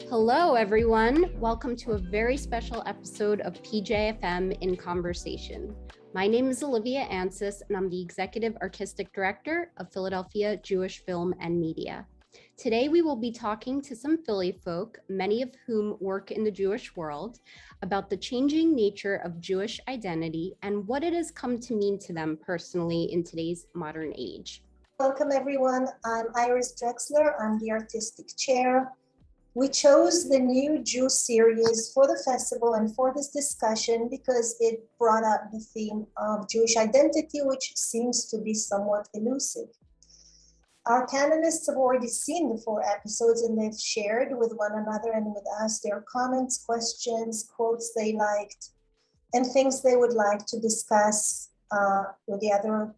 Hello, everyone. Welcome to a very special episode of PJFM in Conversation. My name is Olivia Antsis, and I'm the Executive Artistic Director of Philadelphia Jewish Film and Media. Today, we will be talking to some Philly folk, many of whom work in the Jewish world, about the changing nature of Jewish identity and what it has come to mean to them personally in today's modern age. Welcome, everyone. I'm Iris Dreschler. I'm the Artistic Chair. We chose the new Jew series for the festival and for this discussion because it brought up the theme of Jewish identity, which seems to be somewhat elusive. Our panelists have already seen the 4 episodes and they've shared with one another and with us their comments, questions, quotes they liked, and things they would like to discuss with the other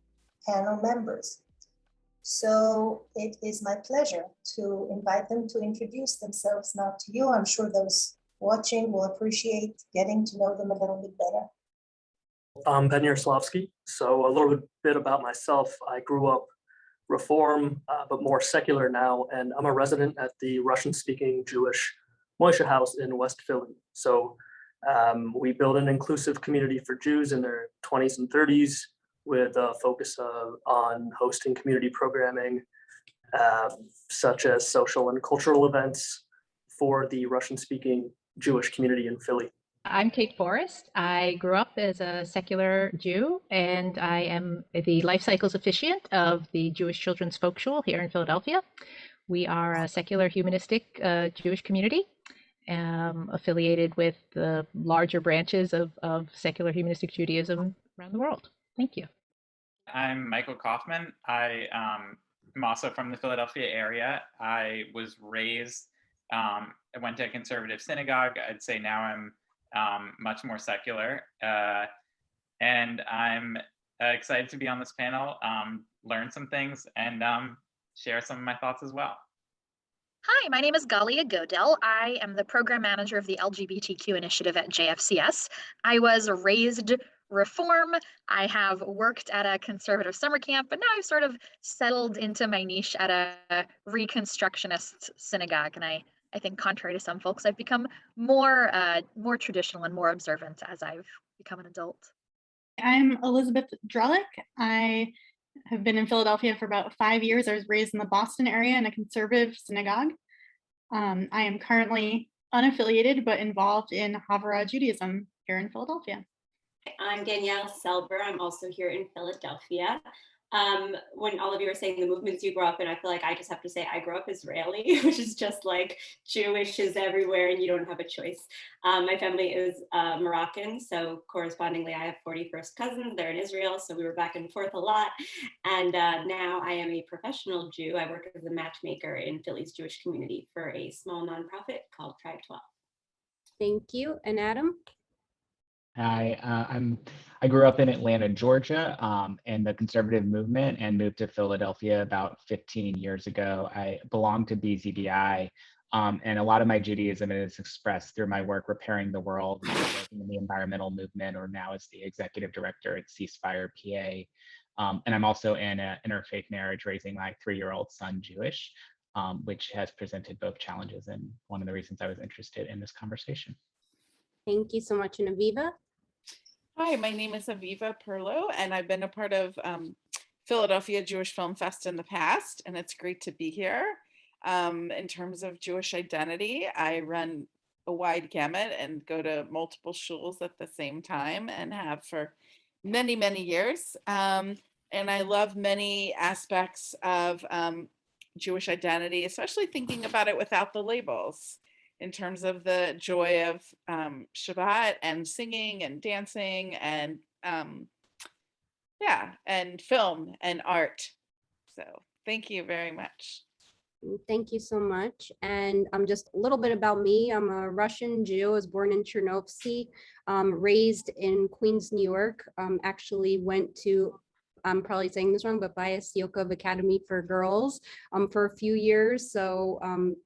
panel members. So it is my pleasure to invite them to introduce themselves now to you. I'm sure those watching will appreciate getting to know them a little bit better. I'm Ben Yaroslavsky. So a little bit about myself. I grew up Reform, but more secular now, and I'm a resident at the Russian-speaking Jewish Moishe House in West Philly. So we build an inclusive community for Jews in their 20s and 30s, with a focus on hosting community programming, such as social and cultural events for the Russian-speaking Jewish community in Philly. I'm Kate Forrest. I grew up as a secular Jew, and I am the life cycles officiant of the Jewish Children's Folk Shul here in Philadelphia. We are a secular humanistic Jewish community, affiliated with the larger branches of secular humanistic Judaism around the world. Thank you. I'm Michael Kaufman. I am also from the Philadelphia area. I was raised, I went to a conservative synagogue. I'd say now I'm much more secular. And I'm excited to be on this panel, learn some things, and share some of my thoughts as well. Hi, my name is Galia Godel. I am the program manager of the LGBTQ initiative at JFCS. I was raised Reform. I have worked at a conservative summer camp, but now I've sort of settled into my niche at a Reconstructionist synagogue. And I think, contrary to some folks, I've become more traditional and more observant as I've become an adult. I'm Elizabeth Drellick. I have been in Philadelphia for about 5 years. I was raised in the Boston area in a conservative synagogue. I am currently unaffiliated but involved in Havara Judaism here in Philadelphia. I'm Danielle Selber. I'm also here in Philadelphia. When all of you were saying the movements you grew up in, I feel like I just have to say I grew up Israeli, which is just like Jewish is everywhere and you don't have a choice. My family is Moroccan, so correspondingly I have 41st cousins. They're in Israel, so we were back and forth a lot. And now I am a professional Jew. I work as a matchmaker in Philly's Jewish community for a small nonprofit called Tribe 12. Thank you. And Adam? Hi, I grew up in Atlanta, Georgia, in the conservative movement and moved to Philadelphia about 15 years ago. I belong to BZBI, and a lot of my Judaism is expressed through my work repairing the world, working in the environmental movement, or now as the executive director at Ceasefire PA. And I'm also in an interfaith marriage, raising my 3-year-old son Jewish, which has presented both challenges and one of the reasons I was interested in this conversation. Thank you so much. And Aviva? Hi, my name is Aviva Perlo, and I've been a part of Philadelphia Jewish Film Fest in the past, and it's great to be here. In terms of Jewish identity, I run a wide gamut and go to multiple shuls at the same time and have for many, many years. And I love many aspects of Jewish identity, especially thinking about it without the labels, in terms of the joy of Shabbat and singing and dancing and and film and art. So thank you very much. Thank you so much. And just a little bit about me. I'm a Russian Jew. I was born in Chernovsky, raised in Queens, New York. Actually went to, I'm probably saying this wrong, but Bias Yokov Academy for Girls for a few years. So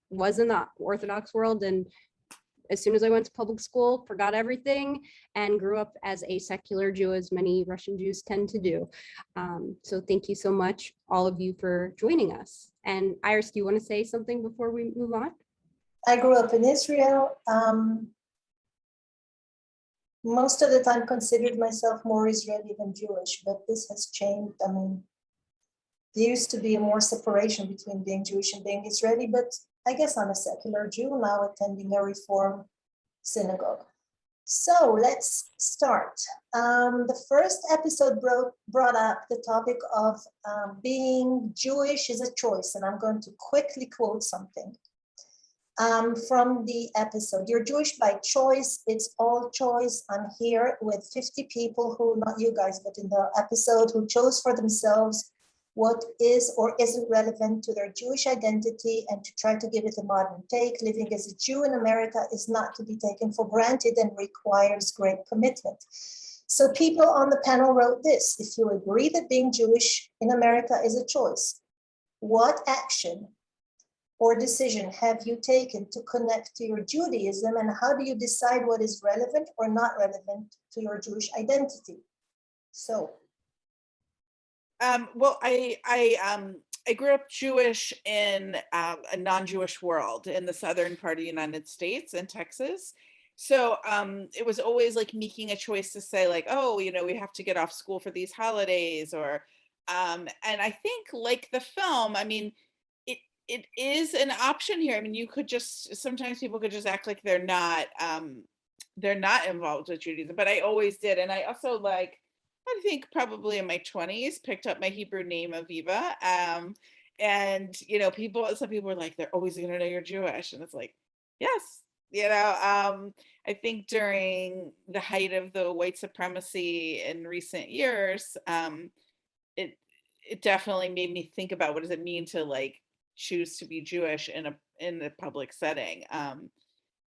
was in the Orthodox world, and as soon as I went to public school, forgot everything and grew up as a secular Jew, as many Russian Jews tend to do. So thank you so much, all of you, for joining us. And Iris, do you want to say something before we move on? I grew up in Israel. Most of the time considered myself more Israeli than Jewish, but this has changed. I mean, there used to be more separation between being Jewish and being Israeli, but I guess I'm a secular Jew now attending a Reform synagogue. So let's start. The first episode brought up the topic of being Jewish is a choice, and I'm going to quickly quote something from the episode. You're Jewish by choice, it's all choice. I'm here with 50 people who, not you guys, but in the episode, who chose for themselves what is or isn't relevant to their Jewish identity and to try to give it a modern take. Living as a Jew in America is not to be taken for granted and requires great commitment. So people on the panel wrote this: if you agree that being Jewish in America is a choice, what action or decision have you taken to connect to your Judaism, and how do you decide what is relevant or not relevant to your Jewish identity? So. Well, I grew up Jewish in a non-Jewish world in the southern part of the United States in Texas. So it was always like making a choice to say like, oh, you know, we have to get off school for these holidays, or and I think like the film, I mean, it is an option here. I mean, you could just, sometimes people could just act like they're not involved with Judaism, but I always did. And I also like, I think probably in my 20s, picked up my Hebrew name Aviva. And, you know, some people were like, they're always going to know you're Jewish. And it's like, yes, you know, I think during the height of the white supremacy in recent years, it definitely made me think about what does it mean to like choose to be Jewish in a public setting.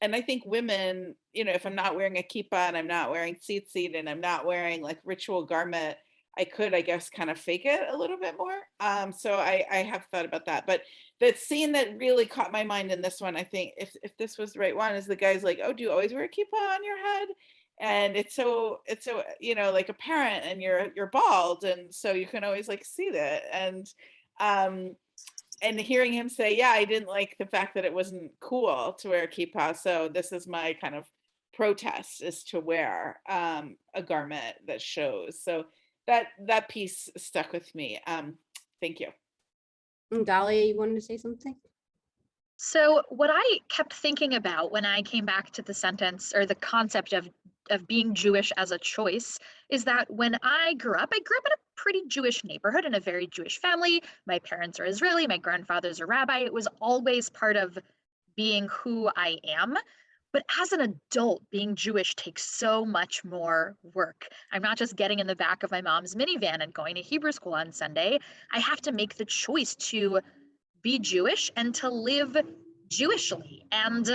And I think women, you know, if I'm not wearing a kippah and I'm not wearing tzitzit and I'm not wearing like ritual garment, I could, I guess, kind of fake it a little bit more. So I have thought about that. But the scene that really caught my mind in this one, I think, if this was the right one, is the guy's like, oh, do you always wear a kippah on your head? And it's so, you know, like apparent, and you're bald, and so you can always like see that. And hearing him say, yeah, I didn't like the fact that it wasn't cool to wear a kippah, so this is my kind of protest, is to wear a garment that shows. So that piece stuck with me. Thank you. Dahlia, you wanted to say something? So what I kept thinking about when I came back to the sentence or the concept of being Jewish as a choice is that when I grew up in a pretty Jewish neighborhood in a very Jewish family. My parents are Israeli, my grandfather's a rabbi. It was always part of being who I am. But as an adult, being Jewish takes so much more work. I'm not just getting in the back of my mom's minivan and going to Hebrew school on Sunday. I have to make the choice to be Jewish and to live Jewishly. And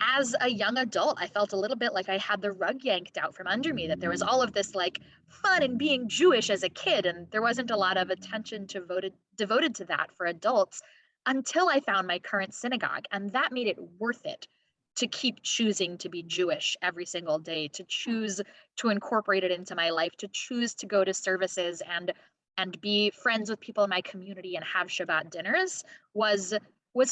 as a young adult, I felt a little bit like I had the rug yanked out from under me, that there was all of this like fun in being Jewish as a kid, and there wasn't a lot of attention devoted to that for adults until I found my current synagogue. And that made it worth it to keep choosing to be Jewish every single day, to choose to incorporate it into my life, to choose to go to services and be friends with people in my community and have Shabbat dinners was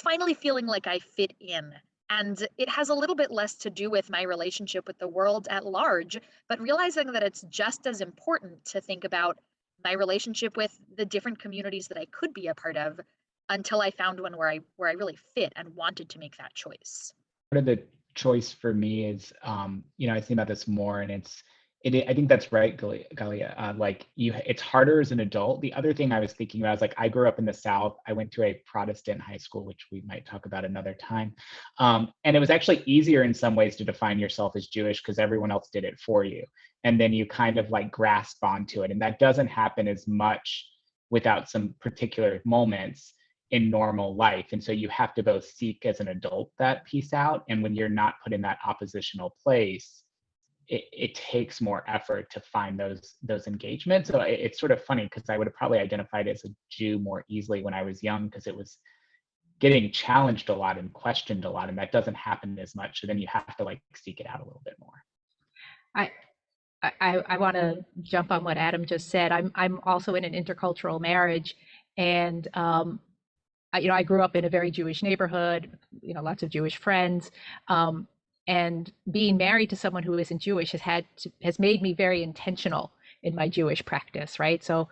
finally feeling like I fit in. And it has a little bit less to do with my relationship with the world at large, but realizing that it's just as important to think about my relationship with the different communities that I could be a part of until I found one where I really fit and wanted to make that choice. Part of the choice for me is, you know, I think about this more, and I think that's right, Galia. Like it's harder as an adult. The other thing I was thinking about is like, I grew up in the South. I went to a Protestant high school, which we might talk about another time. And it was actually easier in some ways to define yourself as Jewish because everyone else did it for you. And then you kind of like grasp onto it. And that doesn't happen as much without some particular moments in normal life. And so you have to both seek as an adult that piece out. And when you're not put in that oppositional place, it takes more effort to find those engagements. So it's sort of funny because I would have probably identified as a Jew more easily when I was young because it was getting challenged a lot and questioned a lot, and that doesn't happen as much. So then you have to like seek it out a little bit more. I want to jump on what Adam just said. I'm also in an intercultural marriage, and I grew up in a very Jewish neighborhood, lots of Jewish friends. And being married to someone who isn't Jewish has made me very intentional in my Jewish practice, right? So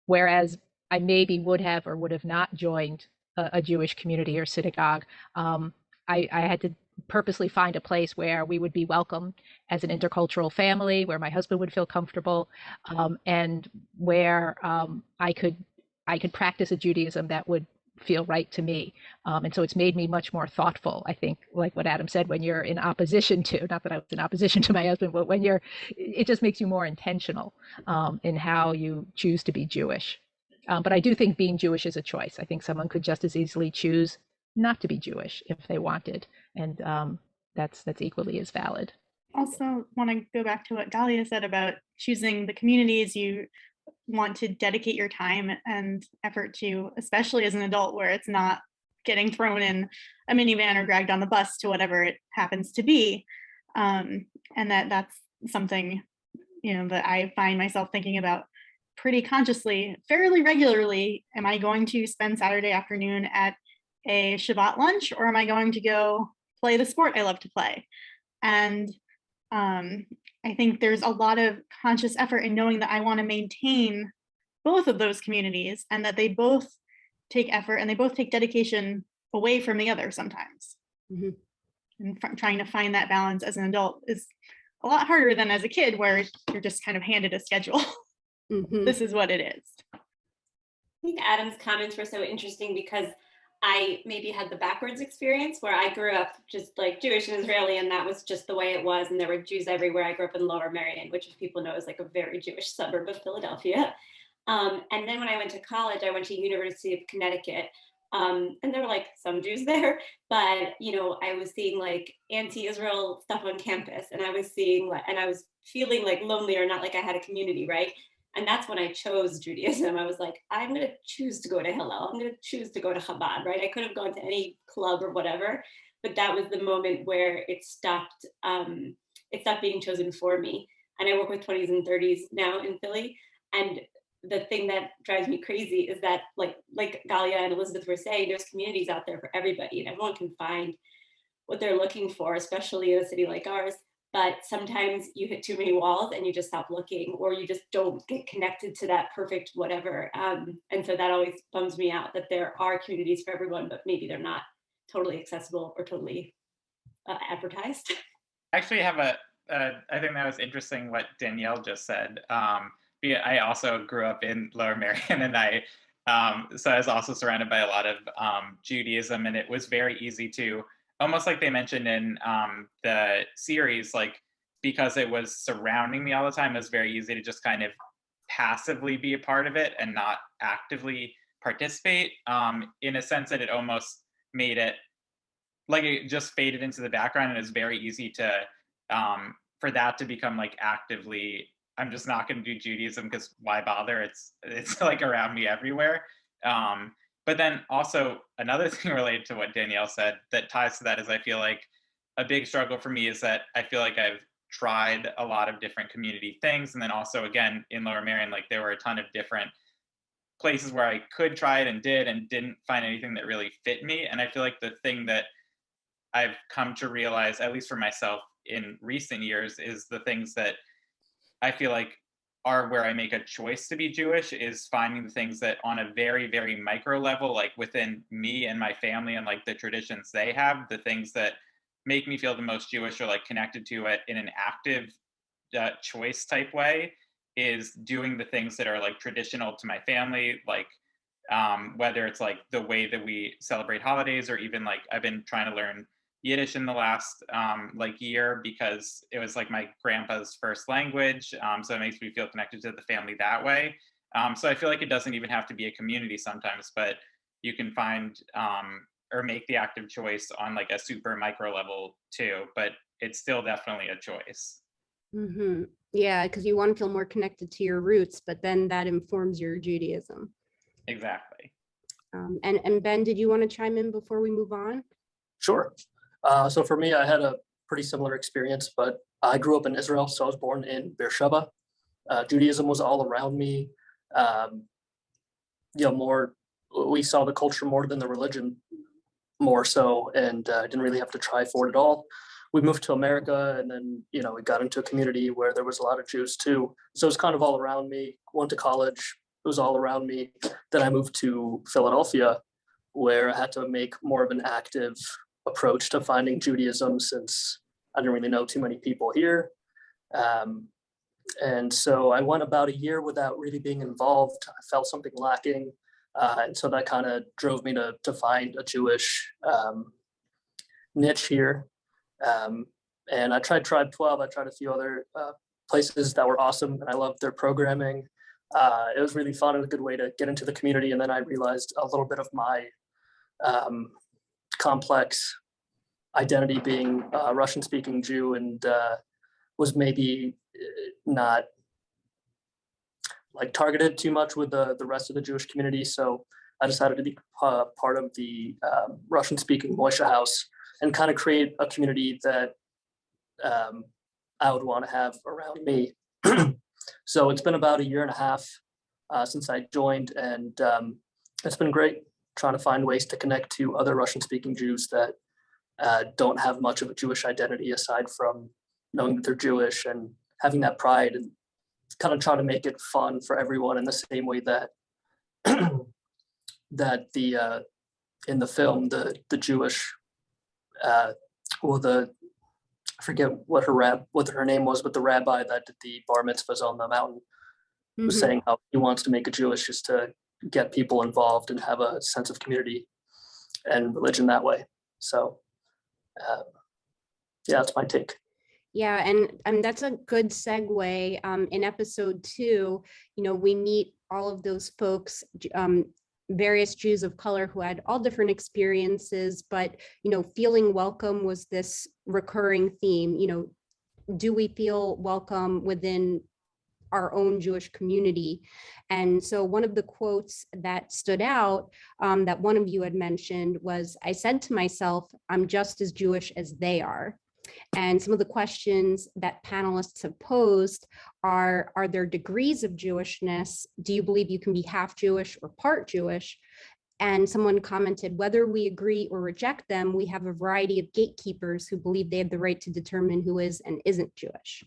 whereas I maybe would have or would have not joined a Jewish community or synagogue, I had to purposely find a place where we would be welcome as an intercultural family, where my husband would feel comfortable, and where I could practice a Judaism that would feel right to me. And so it's made me much more thoughtful, I think, like what Adam said, when you're in opposition to, not that I was in opposition to my husband, but when it just makes you more intentional in how you choose to be Jewish. But I do think being Jewish is a choice. I think someone could just as easily choose not to be Jewish if they wanted. And that's equally as valid. Also want to go back to what Galia said about choosing the communities you want to dedicate your time and effort to, especially as an adult, where it's not getting thrown in a minivan or dragged on the bus to whatever it happens to be. And that's something, that I find myself thinking about pretty consciously, fairly regularly. Am I going to spend Saturday afternoon at a Shabbat lunch, or am I going to go play the sport I love to play? And I think there's a lot of conscious effort in knowing that I want to maintain both of those communities, and that they both take effort and they both take dedication away from the other sometimes. Mm-hmm. And trying to find that balance as an adult is a lot harder than as a kid, where you're just kind of handed a schedule. Mm-hmm. This is what it is. I think Adam's comments were so interesting because I maybe had the backwards experience where I grew up just like Jewish and Israeli, and that was just the way it was. And there were Jews everywhere. I grew up in Lower Merion, which, if people know, is like a very Jewish suburb of Philadelphia. And then when I went to college, I went to University of Connecticut. And there were like some Jews there, but I was seeing like anti-Israel stuff on campus, and I was feeling like lonely, or not like I had a community, right? And that's when I chose Judaism. I was like, I'm going to choose to go to Hillel. I'm going to choose to go to Chabad, right? I could have gone to any club or whatever, but that was the moment where it stopped being chosen for me. And I work with 20s and 30s now in Philly. And the thing that drives me crazy is that like Galia and Elizabeth were saying, there's communities out there for everybody, and everyone can find what they're looking for, especially in a city like ours. But sometimes you hit too many walls and you just stop looking, or you just don't get connected to that perfect whatever. And so that always bums me out, that there are communities for everyone, but maybe they're not totally accessible or totally advertised. I actually have I think that was interesting what Danielle just said. I also grew up in Lower Merion, and so I was also surrounded by a lot of Judaism, and it was very easy to, almost like they mentioned in the series, like because it was surrounding me all the time, it was very easy to just kind of passively be a part of it and not actively participate, in a sense that it almost made it like it just faded into the background, and it's very easy to for that to become like actively, I'm just not going to do Judaism because why bother? It's like around me everywhere. But then also another thing related to what Danielle said that ties to that is I feel like a big struggle for me is that I feel like I've tried a lot of different community things. And then also, again, in Lower Merion, like there were a ton of different places where I could try it and didn't find anything that really fit me. And I feel like the thing that I've come to realize, at least for myself in recent years, is the things that I feel like are where I make a choice to be Jewish, is finding the things that on a very, very micro level, like within me and my family and like the traditions they have, the things that make me feel the most Jewish or like connected to it in an active choice type way, is doing the things that are like traditional to my family, like whether it's like the way that we celebrate holidays, or even like I've been trying to learn Yiddish in the last like year because it was like my grandpa's first language. So it makes me feel connected to the family that way. So I feel like it doesn't even have to be a community sometimes, but you can find or make the active choice on like a super micro level too, but it's still definitely a choice. Mm-hmm. Yeah, because you want to feel more connected to your roots, but then that informs your Judaism. Exactly. And Ben, did you want to chime in before we move on? Sure. So for me, I had a pretty similar experience, but I grew up in Israel, so I was born in Beersheba. Judaism was all around me, more we saw the culture more than the religion, more so, and didn't really have to try for it at all. We moved to America, and then, you know, we got into a community where there was a lot of Jews too. So it was kind of all around me. Went to college, it was all around me. Then I moved to Philadelphia, where I had to make more of an active approach to finding Judaism, since I didn't really know too many people here. And so I went about a year without really being involved. I felt something lacking. And so that kind of drove me to find a Jewish niche here. And I tried Tribe 12. I tried a few other places that were awesome, and I loved their programming. It was really fun and a good way to get into the community. And then I realized a little bit of my complex identity being a Russian-speaking Jew, and was maybe not like targeted too much with the rest of the Jewish community. So I decided to be part of the Russian-speaking Moishe House and kind of create a community that I would want to have around me. So it's been about a year and a half since I joined, and it's been great trying to find ways to connect to other Russian-speaking Jews that don't have much of a Jewish identity aside from knowing that they're Jewish, and having that pride, and kind of try to make it fun for everyone in the same way that that the in the film the Jewish I forget what her name was, but the rabbi that did the bar mitzvahs on the mountain was saying how he wants to make a Jewish just to get people involved and have a sense of community and religion that way. So yeah, that's my take. Yeah, and that's a good segue. In episode 2, you know, we meet all of those folks, various Jews of color who had all different experiences, but, you know, feeling welcome was this recurring theme. You know, do we feel welcome within our own Jewish community? And so one of the quotes that stood out that one of you had mentioned was, "I said to myself, I'm just as Jewish as they are." And some of the questions that panelists have posed are there degrees of Jewishness? Do you believe you can be half Jewish or part Jewish? And someone commented, whether we agree or reject them, we have a variety of gatekeepers who believe they have the right to determine who is and isn't Jewish.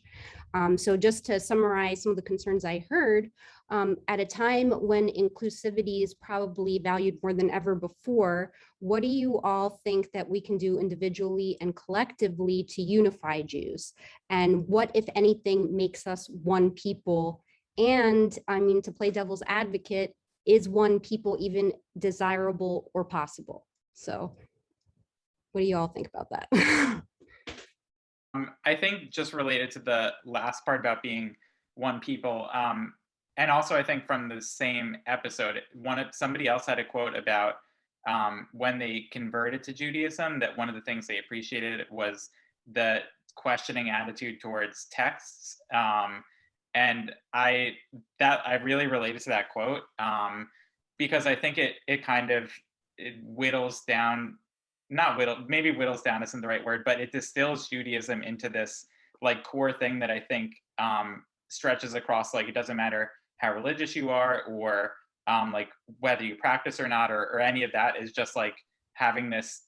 So just to summarize some of the concerns I heard, at a time when inclusivity is probably valued more than ever before, what do you all think that we can do individually and collectively to unify Jews? And what, if anything, makes us one people? And I mean, to play devil's advocate, is one people even desirable or possible? So what do you all think about that? I think just related to the last part about being one people, and also I think from the same episode, somebody else had a quote about when they converted to Judaism, that one of the things they appreciated was the questioning attitude towards texts. And I really related to that quote because I think it kind of whittles down, maybe whittles down isn't the right word, but it distills Judaism into this like core thing that I think stretches across, like, it doesn't matter how religious you are or like whether you practice or not, or any of that, is just like having this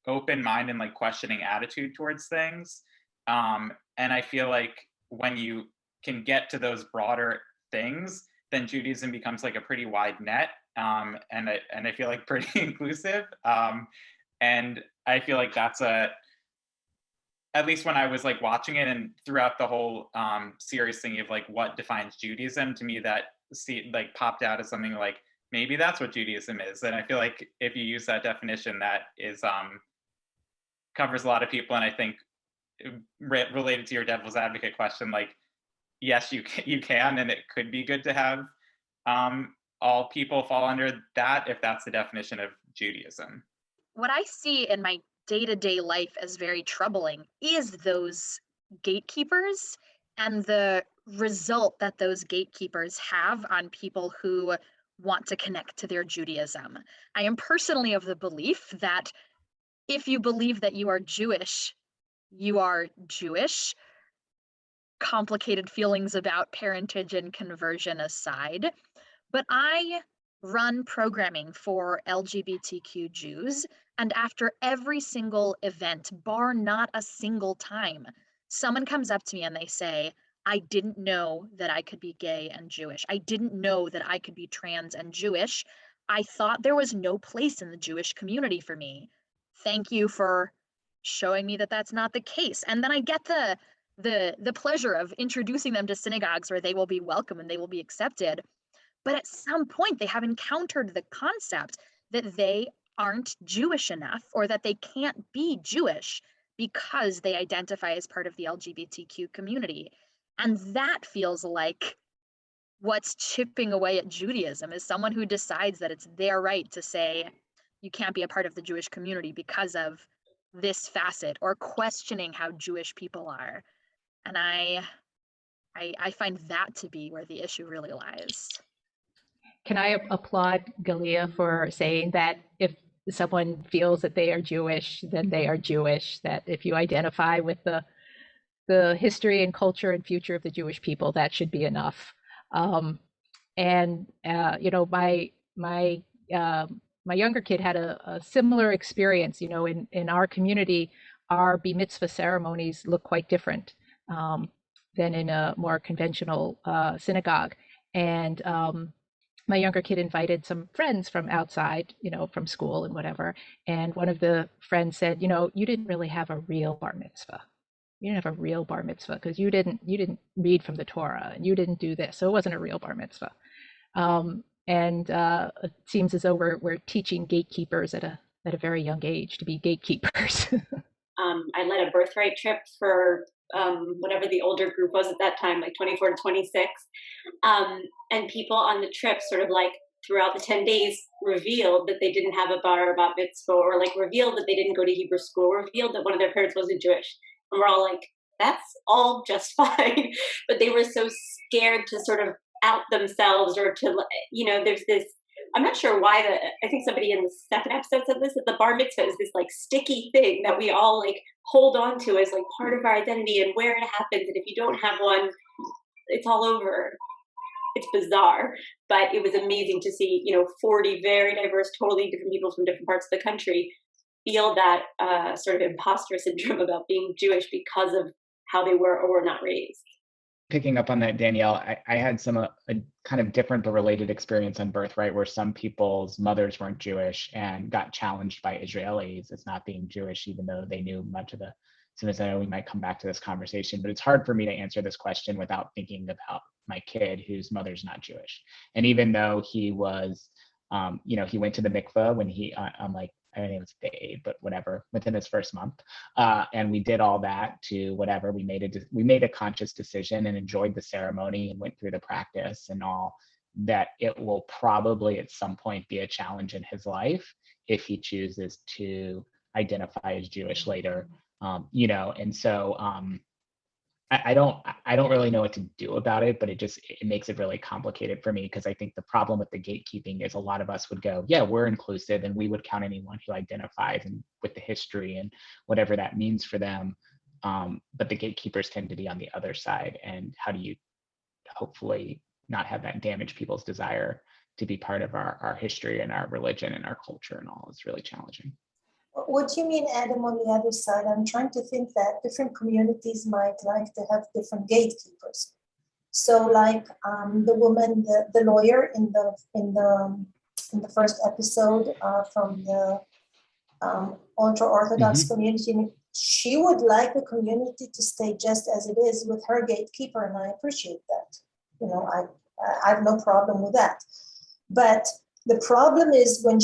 open mind and like questioning attitude towards things. And I feel like when you can get to those broader things, then Judaism becomes like a pretty wide net, and I feel like pretty inclusive. And I feel like that's at least when I was like watching it and throughout the whole series thinking of like what defines Judaism, to me that like popped out as something like, maybe that's what Judaism is. And I feel like if you use that definition, that is covers a lot of people. And I think related to your devil's advocate question, like, yes, you can, and it could be good to have all people fall under that if that's the definition of Judaism. What I see in my day-to-day life as very troubling is those gatekeepers and the result that those gatekeepers have on people who want to connect to their Judaism. I am personally of the belief that if you believe that you are Jewish, you are Jewish. Complicated feelings about parentage and conversion aside, but I run programming for LGBTQ Jews, and after every single event, bar not a single time, someone comes up to me and they say, I didn't know that I could be gay and Jewish. I didn't know that I could be trans and Jewish. I thought there was no place in the Jewish community for me. Thank you for showing me that that's not the case. And then I get the pleasure of introducing them to synagogues where they will be welcome and they will be accepted. But at some point, they have encountered the concept that they aren't Jewish enough or that they can't be Jewish because they identify as part of the LGBTQ community. And that feels like what's chipping away at Judaism, is someone who decides that it's their right to say, you can't be a part of the Jewish community because of this facet, or questioning how Jewish people are. And I find that to be where the issue really lies. Can I applaud Galia for saying that if someone feels that they are Jewish, then they are Jewish, that if you identify with the history and culture and future of the Jewish people, that should be enough. You know, my younger kid had a similar experience. You know, in our community, our bar mitzvah ceremonies look quite different than in a more conventional synagogue. And my younger kid invited some friends from outside, you know, from school and whatever. And one of the friends said, you know, you didn't really have a real bar mitzvah. You didn't have a real bar mitzvah because you didn't read from the Torah and you didn't do this. So it wasn't a real bar mitzvah. It seems as though we're teaching gatekeepers at a very young age to be gatekeepers. I led a birthright trip for whatever the older group was at that time, like 24 to 26. And people on the trip sort of like throughout the 10 days revealed that they didn't have a bar or bat mitzvah, or like revealed that they didn't go to Hebrew school, revealed that one of their parents wasn't Jewish. And we're all like, that's all just fine. But they were so scared to sort of out themselves, or to, you know, there's this, I'm not sure why, I think somebody in the second episode said this, that the bar mitzvah is this like sticky thing that we all like hold on to as like part of our identity and where it happens. And if you don't have one, it's all over. It's bizarre, but it was amazing to see, you know, 40 very diverse, totally different people from different parts of the country feel that sort of imposter syndrome about being Jewish because of how they were or were not raised. Picking up on that, Danielle, I had some a kind of different but related experience on Birthright, where some people's mothers weren't Jewish and got challenged by Israelis as not being Jewish, even though they knew much of the. As I know we might come back to this conversation, but it's hard for me to answer this question without thinking about my kid whose mother's not Jewish. And even though he was, you know, he went to the mikveh when I'm like, I think it was day, but whatever, within his first month. And we did all that to whatever, we made a conscious decision and enjoyed the ceremony and went through the practice and all, that it will probably at some point be a challenge in his life if he chooses to identify as Jewish later. You know, and so I don't really know what to do about it, but it makes it really complicated for me, because I think the problem with the gatekeeping is a lot of us would go, yeah, we're inclusive and we would count anyone who identifies and with the history and whatever that means for them. But the gatekeepers tend to be on the other side. And how do you hopefully not have that damage people's desire to be part of our history and our religion and our culture and all? It's really challenging. What do you mean, Adam, on the other side? I'm trying to think that different communities might like to have different gatekeepers. So, like the woman, the lawyer in the first episode from the ultra-Orthodox community, she would like the community to stay just as it is with her gatekeeper, and I appreciate that. You know, I have no problem with that. But the problem is when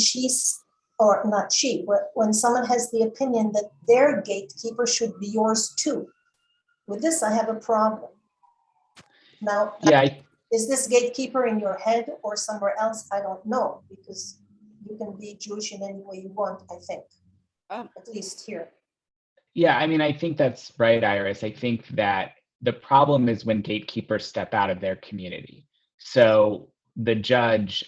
when someone has the opinion that their gatekeeper should be yours too. With this, I have a problem. Now, is this gatekeeper in your head or somewhere else? I don't know, because you can be Jewish in any way you want, I think, at least here. Yeah, I mean, I think that's right, Iris. I think that the problem is when gatekeepers step out of their community. So the judge,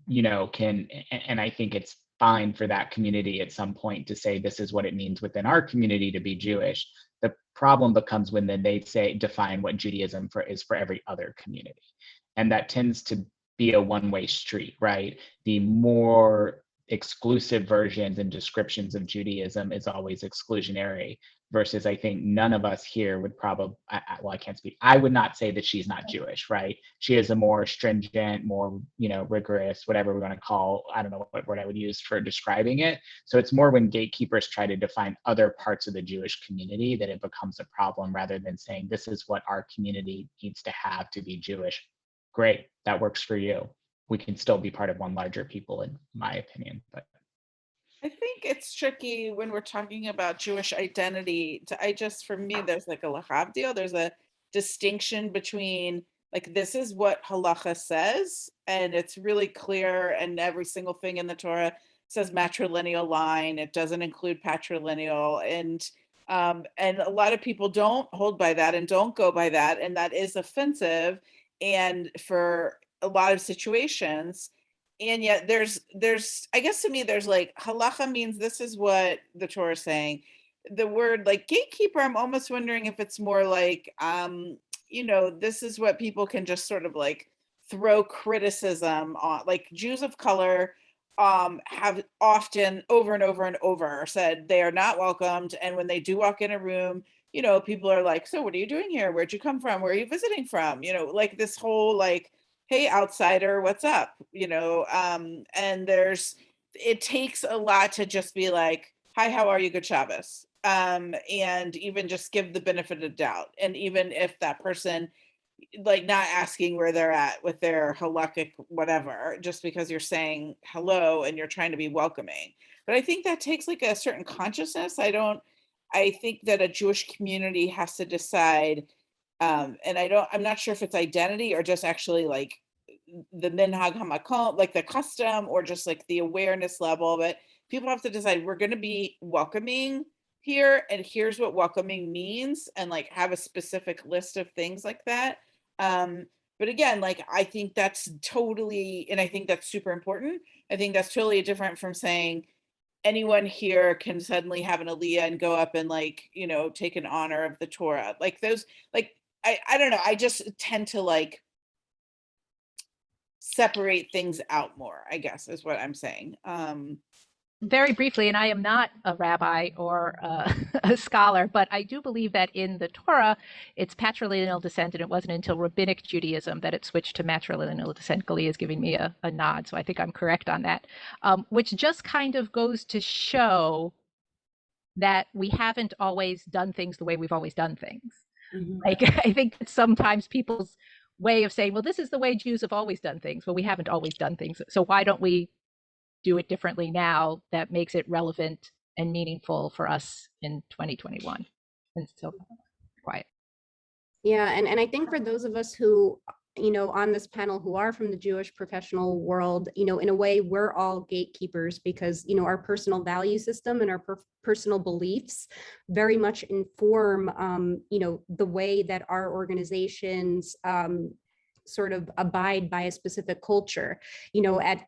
you know, can, and I think it's fine for that community at some point to say, this is what it means within our community to be Jewish. The problem becomes when then they say, define what Judaism is for every other community. And that tends to be a one-way street, right? The more exclusive versions and descriptions of Judaism is always exclusionary, versus I think none of us here would probably, well, I can't speak, I would not say that she's not Jewish, right? She is a more stringent, more, rigorous, whatever we're going to call, I don't know what word I would use for describing it. So it's more when gatekeepers try to define other parts of the Jewish community that it becomes a problem, rather than saying, this is what our community needs to have to be Jewish. Great, that works for you. We can still be part of one larger people, in my opinion. But I think it's tricky when we're talking about Jewish identity. For me, there's like a lahavdil, there's a distinction between like, this is what halacha says, and it's really clear, and every single thing in the Torah says matrilineal line. It doesn't include patrilineal, and a lot of people don't hold by that and don't go by that, and that is offensive. And for a lot of situations, and yet there's I guess to me, there's like, halacha means this is what the Torah is saying. The word like gatekeeper, I'm almost wondering if it's more like, this is what people can just sort of like throw criticism on. Like Jews of color have often over and over and over said they are not welcomed. And when they do walk in a room, people are like, so what are you doing here? Where'd you come from? Where are you visiting from? Like this whole like, hey, outsider, what's up? And it takes a lot to just be like, hi, how are you? Good Shabbos. And even just give the benefit of doubt. And even if that person, like, not asking where they're at with their halakhic whatever, just because you're saying hello and you're trying to be welcoming. But I think that takes like a certain consciousness. I think that a Jewish community has to decide, and I'm not sure if it's identity or just actually like the minhag hamakom, like the custom, or just like the awareness level. But people have to decide, we're going to be welcoming here, and here's what welcoming means, and like have a specific list of things like that. But again, like, I think that's totally, and I think that's super important. I think that's totally different from saying anyone here can suddenly have an aliyah and go up and like, take an honor of the Torah. Like those, like, I don't know. I just tend to like separate things out more, I guess is what I'm saying. Very briefly, and I am not a rabbi or a scholar, but I do believe that in the Torah, it's patrilineal descent, and it wasn't until Rabbinic Judaism that it switched to matrilineal descent. Gali is giving me a nod, so I think I'm correct on that, which just kind of goes to show that we haven't always done things the way we've always done things. Mm-hmm. Like, I think sometimes people's way of saying, well, this is the way Jews have always done things. Well, we haven't always done things. So why don't we do it differently now that makes it relevant and meaningful for us in 2021? And so quiet. Yeah, and I think for those of us who, on this panel who are from the Jewish professional world, in a way, we're all gatekeepers because, our personal value system and our personal beliefs very much inform, the way that our organizations sort of abide by a specific culture. At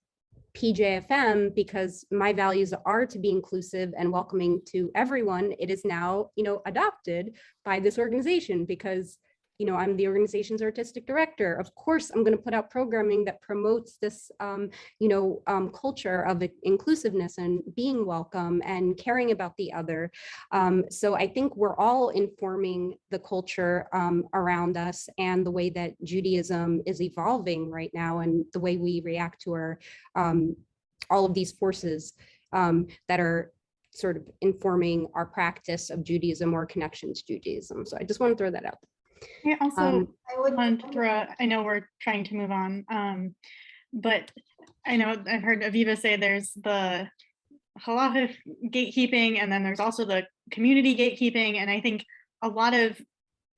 PJFM, because my values are to be inclusive and welcoming to everyone, it is now, adopted by this organization because, I'm the organization's artistic director. Of course, I'm going to put out programming that promotes this, culture of inclusiveness and being welcome and caring about the other. So I think we're all informing the culture around us and the way that Judaism is evolving right now and the way we react to our all of these forces that are sort of informing our practice of Judaism or connection to Judaism. So I just want to throw that out. I also want to throw, I know we're trying to move on, but I know I've heard Aviva say there's the halachic gatekeeping, and then there's also the community gatekeeping. And I think a lot of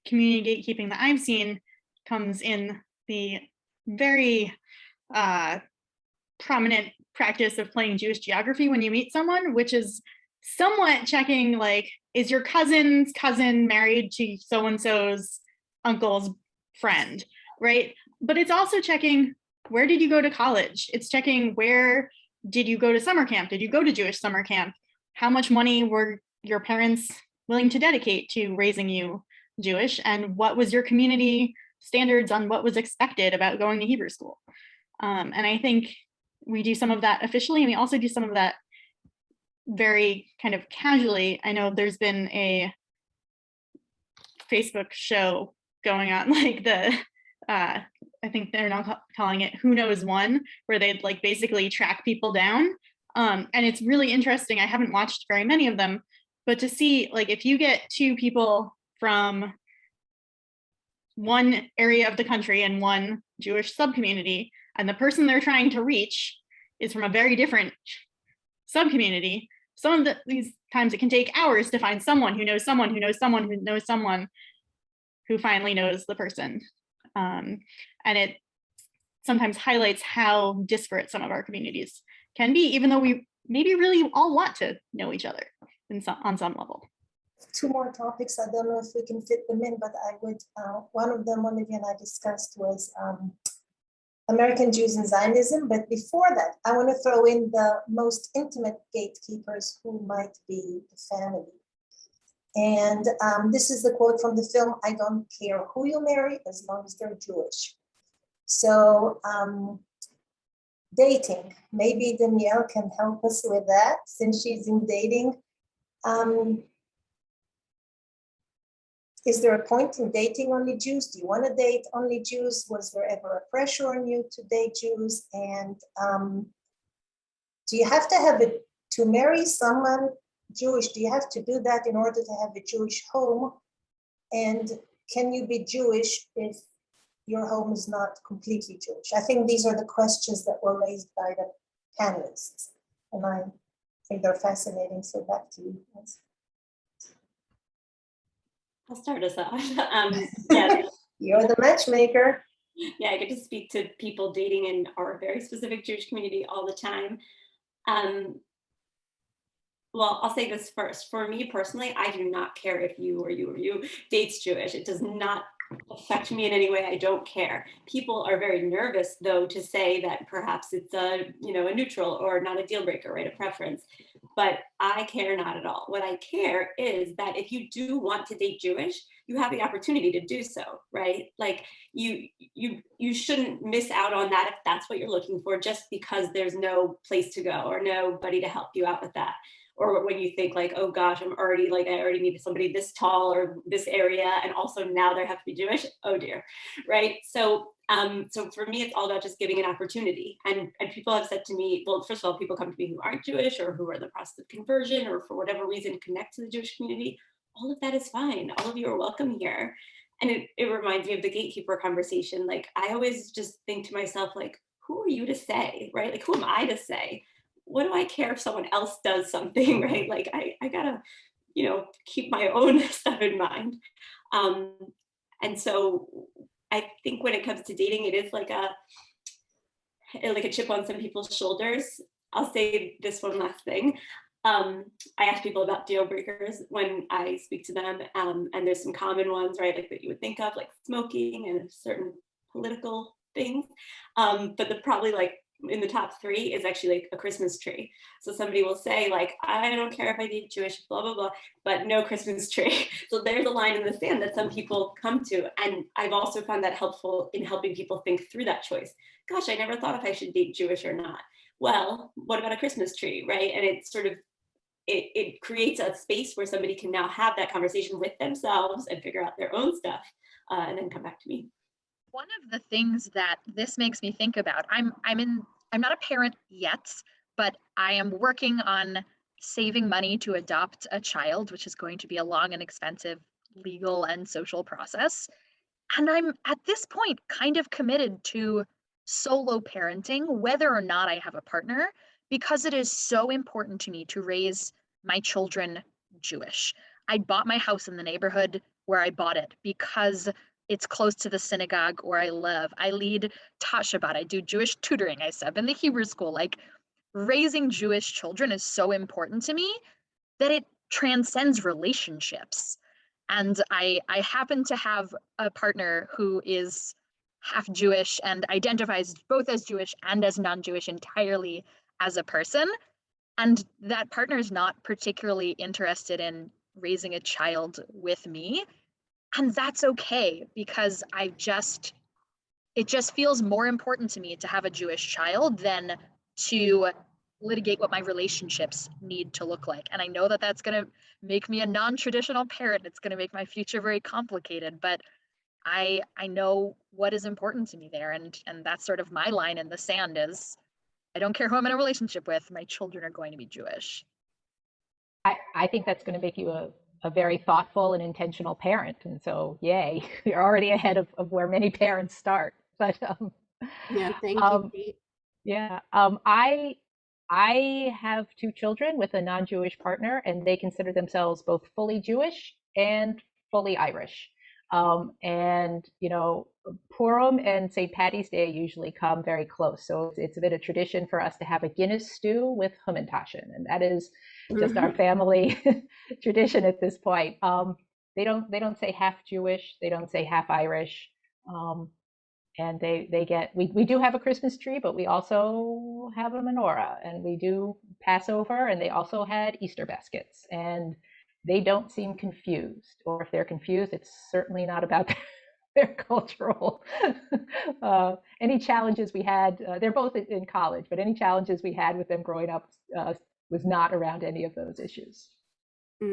community gatekeeping that I've seen comes in the very prominent practice of playing Jewish geography when you meet someone, which is somewhat checking, like, is your cousin's cousin married to so-and-so's uncle's friend, right? But it's also checking, where did you go to college? It's checking, where did you go to summer camp? Did you go to Jewish summer camp? How much money were your parents willing to dedicate to raising you Jewish? And what was your community standards on what was expected about going to Hebrew school? And I think we do some of that officially, and we also do some of that very kind of casually. I know there's been a Facebook show going on, like I think they're now calling it Who Knows One, where they'd like basically track people down. And it's really interesting. I haven't watched very many of them, but to see, like, if you get two people from one area of the country and one Jewish subcommunity, and the person they're trying to reach is from a very different subcommunity, some of these times it can take hours to find someone who knows someone who knows someone who knows someone who finally knows the person. And it sometimes highlights how disparate some of our communities can be, even though we maybe really all want to know each other on some level. Two more topics. I don't know if we can fit them in, but I would, one of them Olivia and I discussed was American Jews and Zionism. But before that, I want to throw in the most intimate gatekeepers, who might be the family. And this is the quote from the film, "I don't care who you marry as long as they're Jewish." So dating, maybe Danielle can help us with that since she's in dating. Is there a point in dating only Jews? Do you want to date only Jews? Was there ever a pressure on you to date Jews? And do you have to have it to marry someone Jewish? Do you have to do that in order to have a Jewish home? And can you be Jewish if your home is not completely Jewish? I think these are the questions that were raised by the panelists, and I think they're fascinating. So back to you guys. I'll start us off. Yeah. You're the matchmaker. Yeah, I get to speak to people dating in our very specific Jewish community all the time. Well, I'll say this first. For me personally, I do not care if you or you dates Jewish. It does not affect me in any way. I don't care. People are very nervous, though, to say that perhaps it's a neutral or not a deal breaker, right? A preference. But I care not at all. What I care is that if you do want to date Jewish, you have the opportunity to do so, right? Like you shouldn't miss out on that if that's what you're looking for, just because there's no place to go or nobody to help you out with that. Or when you think like, oh gosh, I already need somebody this tall or this area, and also now they have to be Jewish. Oh dear, right? So for me, it's all about just giving an opportunity. And people have said to me, well, first of all, people come to me who aren't Jewish or who are in the process of conversion or for whatever reason connect to the Jewish community. All of that is fine. All of you are welcome here. And it reminds me of the gatekeeper conversation. Like I always just think to myself, like, who are you to say, right? Like, who am I to say? What do I care if someone else does something, right? Like I gotta, keep my own stuff in mind. And so I think when it comes to dating, it is like a chip on some people's shoulders. I'll say this one last thing. I ask people about deal breakers when I speak to them, and there's some common ones, right, like that you would think of, like smoking and certain political things. But probably like in the top three is actually like a Christmas tree. So somebody will say like, I don't care if I date Jewish, blah, blah, blah, but no Christmas tree. So there's a line in the sand that some people come to. And I've also found that helpful in helping people think through that choice. Gosh, I never thought if I should date Jewish or not. Well, what about a Christmas tree, right? And it's sort of, it creates a space where somebody can now have that conversation with themselves and figure out their own stuff and then come back to me. One of the things that this makes me think about, I'm not a parent yet, but I am working on saving money to adopt a child, which is going to be a long and expensive legal and social process. And I'm at this point kind of committed to solo parenting, whether or not I have a partner, because it is so important to me to raise my children Jewish. I bought my house in the neighborhood where I bought it because it's close to the synagogue where I live. I lead Tashabat. I do Jewish tutoring. I sub in the Hebrew school. Like raising Jewish children is so important to me that it transcends relationships. And I happen to have a partner who is half Jewish and identifies both as Jewish and as non-Jewish entirely as a person. And that partner is not particularly interested in raising a child with me. And that's okay, because I just it just feels more important to me to have a Jewish child than to litigate what my relationships need to look like. And I know that that's going to make me a non-traditional parent. It's going to make my future very complicated, but I know what is important to me there. And that's sort of my line in the sand is, I don't care who I'm in a relationship with, my children are going to be Jewish. I think that's going to make you a very thoughtful and intentional parent. And so, yay, you're already ahead of where many parents start. But Yeah, thank you, um, Kate. yeah, I have two children with a non-Jewish partner, and they consider themselves both fully Jewish and fully Irish. And you know, Purim and St. Patty's Day usually come very close, so it's a bit of tradition for us to have a Guinness stew with Hamantashen, and that is just our family tradition at this point. They don't say half Jewish, they don't say half Irish. And they get we do have a Christmas tree, but we also have a menorah, and we do Passover, and they also had Easter baskets, and they don't seem confused, or if they're confused, it's certainly not about their cultural any challenges we had. They're both in college, but any challenges we had with them growing up was not around any of those issues.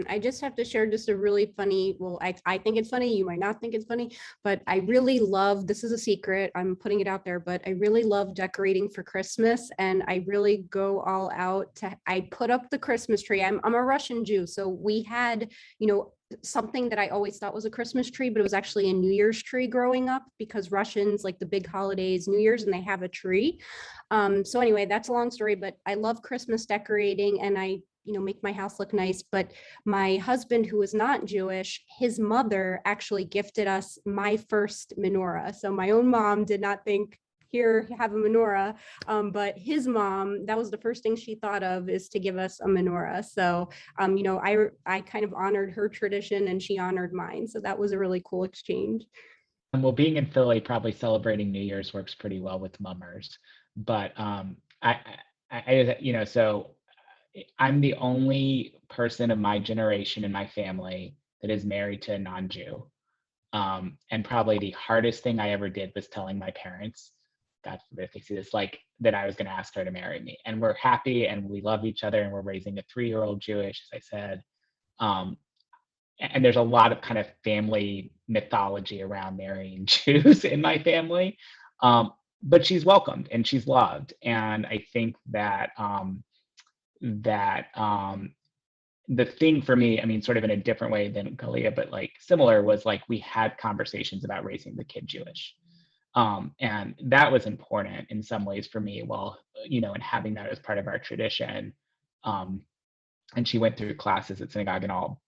I just have to share just a really funny, well, I think it's funny, you might not think it's funny, but I really love, this is a secret, I'm putting it out there, but I really love decorating for Christmas, and I really go all out I put up the Christmas tree. I'm a Russian Jew, so we had, something that I always thought was a Christmas tree, but it was actually a New Year's tree growing up, because Russians like the big holidays, New Year's, and they have a tree. So anyway, that's a long story, but I love Christmas decorating, and I make my house look nice. But my husband, who is not Jewish, his mother actually gifted us my first menorah. So my own mom did not think, here, have a menorah. But his mom, that was the first thing she thought of, is to give us a menorah. So, I kind of honored her tradition, and she honored mine. So that was a really cool exchange. Well, being in Philly, probably celebrating New Year's works pretty well with mummers. But so I'm the only person of my generation in my family that is married to a non-Jew. And probably the hardest thing I ever did was telling my parents, God forbid if they see this, like that I was going to ask her to marry me. And we're happy and we love each other, and we're raising a 3-year-old Jewish, as I said. And there's a lot of kind of family mythology around marrying Jews in my family. But she's welcomed and she's loved. And I think that the thing for me, I mean, sort of in a different way than Galia, but like similar, was like we had conversations about raising the kid Jewish. And that was important in some ways for me, and having that as part of our tradition. And she went through classes at synagogue and all.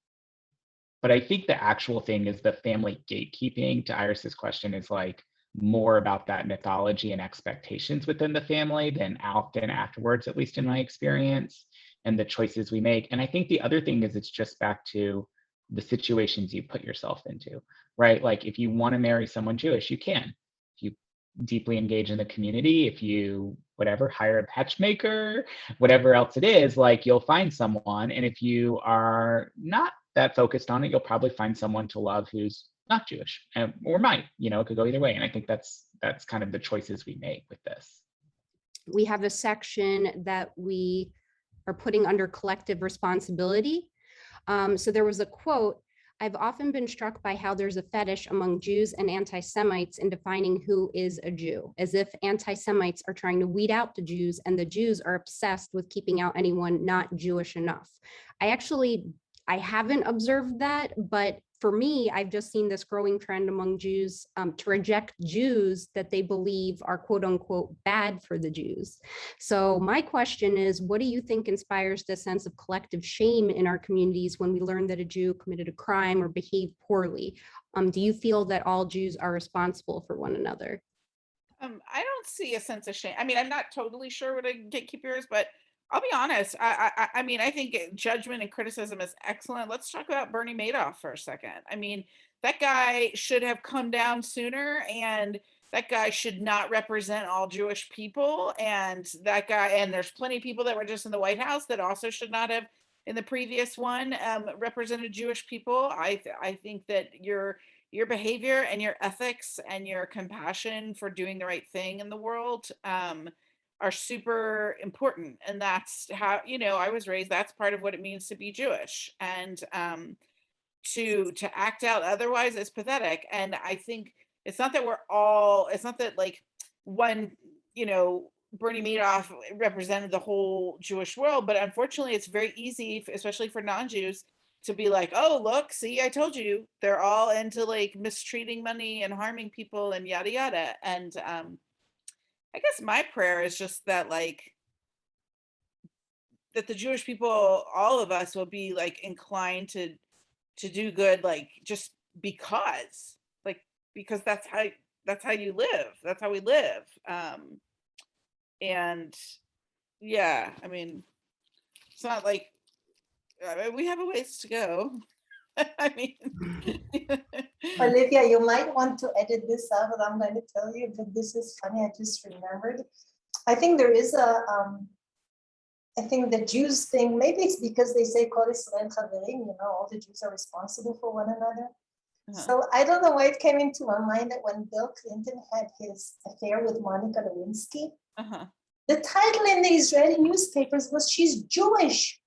But I think the actual thing is the family gatekeeping, to Iris's question, is like more about that mythology and expectations within the family than often afterwards, at least in my experience, and the choices we make. And I think the other thing is it's just back to the situations you put yourself into, right? Like if you want to marry someone Jewish, you can. If you deeply engage in the community, if you hire a matchmaker, whatever else it is, like you'll find someone. And if you are not that focused on it, you'll probably find someone to love who's not Jewish, or might, it could go either way. And I think that's kind of the choices we make with this. We have a section that we are putting under collective responsibility. So there was a quote, "I've often been struck by how there's a fetish among Jews and anti-Semites in defining who is a Jew, as if anti-Semites are trying to weed out the Jews and the Jews are obsessed with keeping out anyone not Jewish enough." I haven't observed that, but for me, I've just seen this growing trend among Jews to reject Jews that they believe are quote unquote bad for the Jews. So my question is, what do you think inspires this sense of collective shame in our communities when we learn that a Jew committed a crime or behaved poorly? Do you feel that all Jews are responsible for one another? I don't see a sense of shame. I mean, I'm not totally sure what a gatekeeper is, but I'll be honest. I mean, I think judgment and criticism is excellent. Let's talk about Bernie Madoff for a second. I mean, that guy should have come down sooner, and that guy should not represent all Jewish people. And there's plenty of people that were just in the White House that also should not have, in the previous one, represented Jewish people. I think that you're your behavior and your ethics and your compassion for doing the right thing in the world are super important. And that's how, you know, I was raised, that's part of what it means to be Jewish. And to act out otherwise is pathetic. And I think it's not that it's not that like one, you know, Bernie Madoff represented the whole Jewish world, but unfortunately it's very easy, especially for non-Jews, to be like, oh, look, see, I told you, they're all into like mistreating money and harming people and yada, yada. And I guess my prayer is just that like, that the Jewish people, all of us will be like inclined to do good, like just because that's how you live. That's how we live. And yeah, I mean, it's not like we have a ways to go. I mean, Olivia, you might want to edit this out, but I'm going to tell you that this is funny. I just remembered. I think there is I think the Jews thing, maybe it's because they say Kol Yisrael Chaverim, you know, all the Jews are responsible for one another. So I don't know why it came into my mind that when Bill Clinton had his affair with Monica Lewinsky, the title in the Israeli newspapers was "She's Jewish."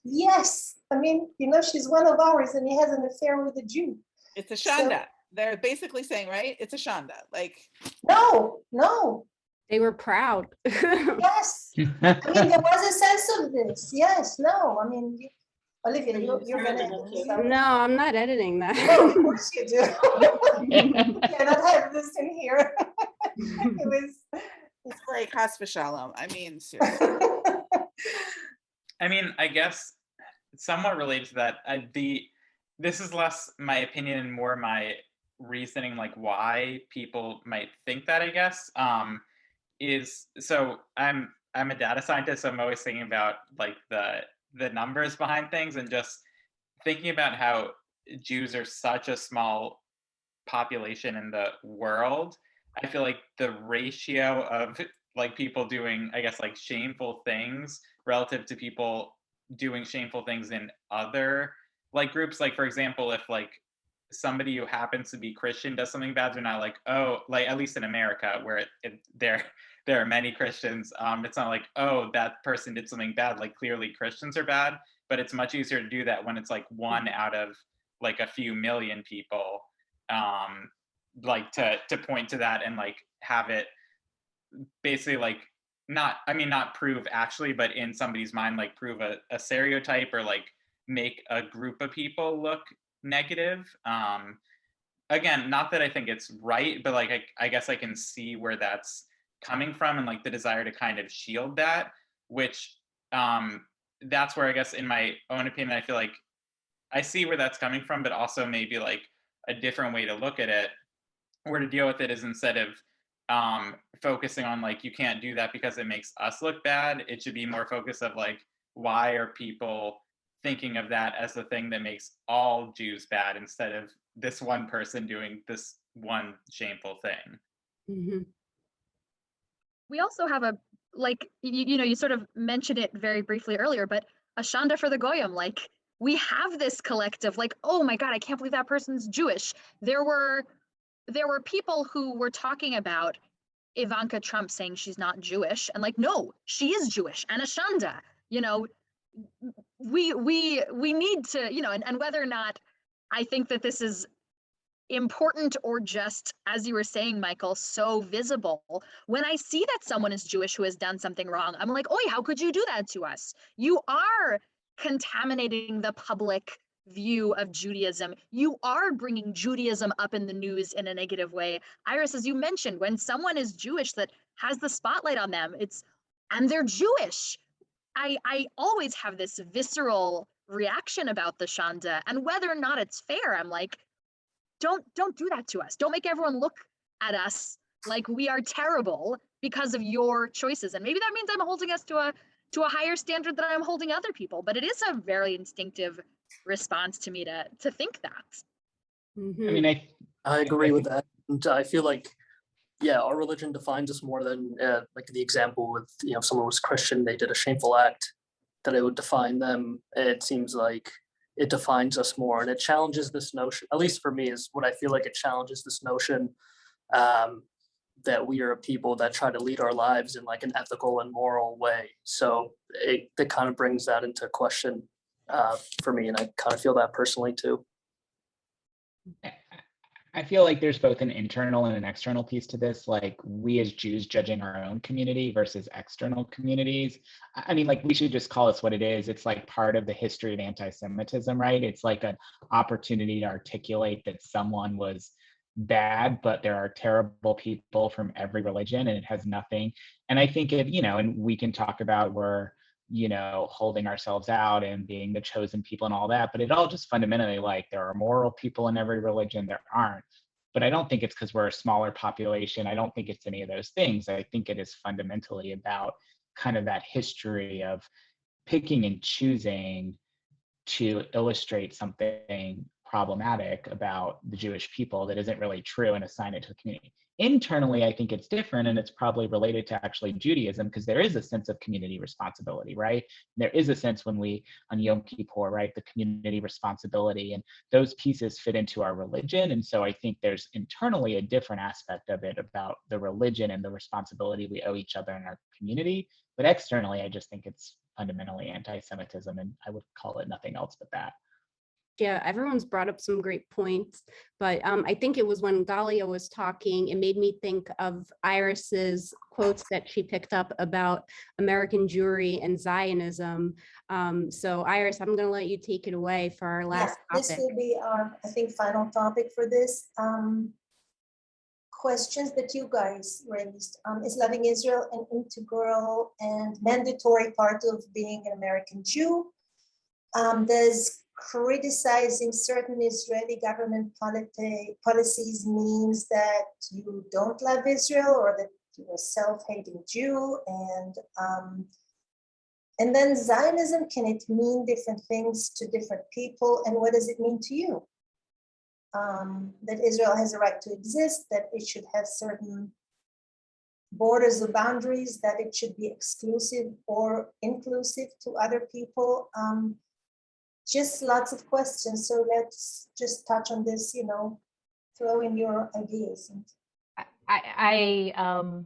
Yes, I mean, you know, she's one of ours, and he has an affair with a Jew. It's a shanda. They're basically saying, right? It's a shanda. Like, no. They were proud. Yes. I mean, there was a sense of this. Yes, no. I mean, Olivia, you're going to edit this out. No, I'm not editing that. No, of course you do. You cannot have this in here. It's like Chas v'shalom. I mean, seriously. I mean, I guess somewhat related to that, this is less my opinion and more my reasoning, like why people might think that, I guess, is, so I'm a data scientist, so I'm always thinking about like the numbers behind things, and just thinking about how Jews are such a small population in the world. I feel like the ratio of like people doing, I guess, like shameful things relative to people doing shameful things in other like groups, like for example, if like somebody who happens to be Christian does something bad, they're not like, oh, like at least in America where there are many Christians, it's not like, oh, that person did something bad, like clearly Christians are bad. But it's much easier to do that when it's like one out of like a few million people, like to point to that and like have it basically like not prove actually, but in somebody's mind, like prove a stereotype or like make a group of people look negative. Again, not that I think it's right, but like I guess I can see where that's coming from, and like the desire to kind of shield that, which that's where I guess in my own opinion, I feel like I see where that's coming from, but also maybe like a different way to look at it, or to deal with it, is instead of focusing on like, you can't do that because it makes us look bad, it should be more focused of like, why are people thinking of that as the thing that makes all Jews bad, instead of this one person doing this one shameful thing. Mm-hmm. We also have a, like, you know, you sort of mentioned it very briefly earlier, but a shanda for the goyim, like we have this collective, like, oh my God, I can't believe that person's Jewish. There were people who were talking about Ivanka Trump saying she's not Jewish, and like, no, she is Jewish and a shanda, you know. We need to, you know, and whether or not I think that this is important or just, as you were saying, Michael, so visible, when I see that someone is Jewish who has done something wrong, I'm like, oi, how could you do that to us? You are contaminating the public view of Judaism. You are bringing Judaism up in the news in a negative way. Iris, as you mentioned, when someone is Jewish that has the spotlight on them, and they're Jewish, I always have this visceral reaction about the shanda, and whether or not it's fair, I'm like, don't do that to us. Don't make everyone look at us like we are terrible because of your choices. And maybe that means I'm holding us to a higher standard than I'm holding other people. But it is a very instinctive response to me to think that. Mm-hmm. I mean, I agree with that. And I feel like, yeah, our religion defines us more than like the example with, you know, if someone was Christian, they did a shameful act, that it would define them. It seems like it defines us more, and it challenges this notion, at least for me, is what I feel like it challenges this notion that we are a people that try to lead our lives in like an ethical and moral way. So it kind of brings that into question for me, and I kind of feel that personally too. I feel like there's both an internal and an external piece to this, like we as Jews judging our own community versus external communities. I mean, like we should just call this what it is. It's like part of the history of anti-Semitism, right? It's like an opportunity to articulate that someone was bad, but there are terrible people from every religion and it has nothing. And I think it, and we can talk about we're, holding ourselves out and being the chosen people and all that, but it all just fundamentally like there are moral people in every religion, there aren't. But I don't think it's because we're a smaller population. I don't think it's any of those things. I think it is fundamentally about kind of that history of picking and choosing to illustrate something problematic about the Jewish people that isn't really true and assign it to the community. Internally, I think it's different, and it's probably related to actually Judaism, because there is a sense of community responsibility, right? There is a sense when we, on Yom Kippur, right, the community responsibility, and those pieces fit into our religion. And so I think there's internally a different aspect of it about the religion and the responsibility we owe each other in our community. But externally, I just think it's fundamentally anti-Semitism, and I would call it nothing else but that. Yeah, everyone's brought up some great points, but I think it was when Galia was talking, it made me think of Iris's quotes that she picked up about American Jewry and Zionism. So Iris, I'm going to let you take it away for our last topic. This will be our, I think, final topic for this. Questions that you guys raised. Is loving Israel an integral and mandatory part of being an American Jew? Does criticizing certain Israeli government policies means that you don't love Israel or that you're a self-hating Jew? And then Zionism, can it mean different things to different people? And what does it mean to you? That Israel has a right to exist, that it should have certain borders or boundaries, that it should be exclusive or inclusive to other people. Just lots of questions. So let's just touch on this, throw in your ideas. I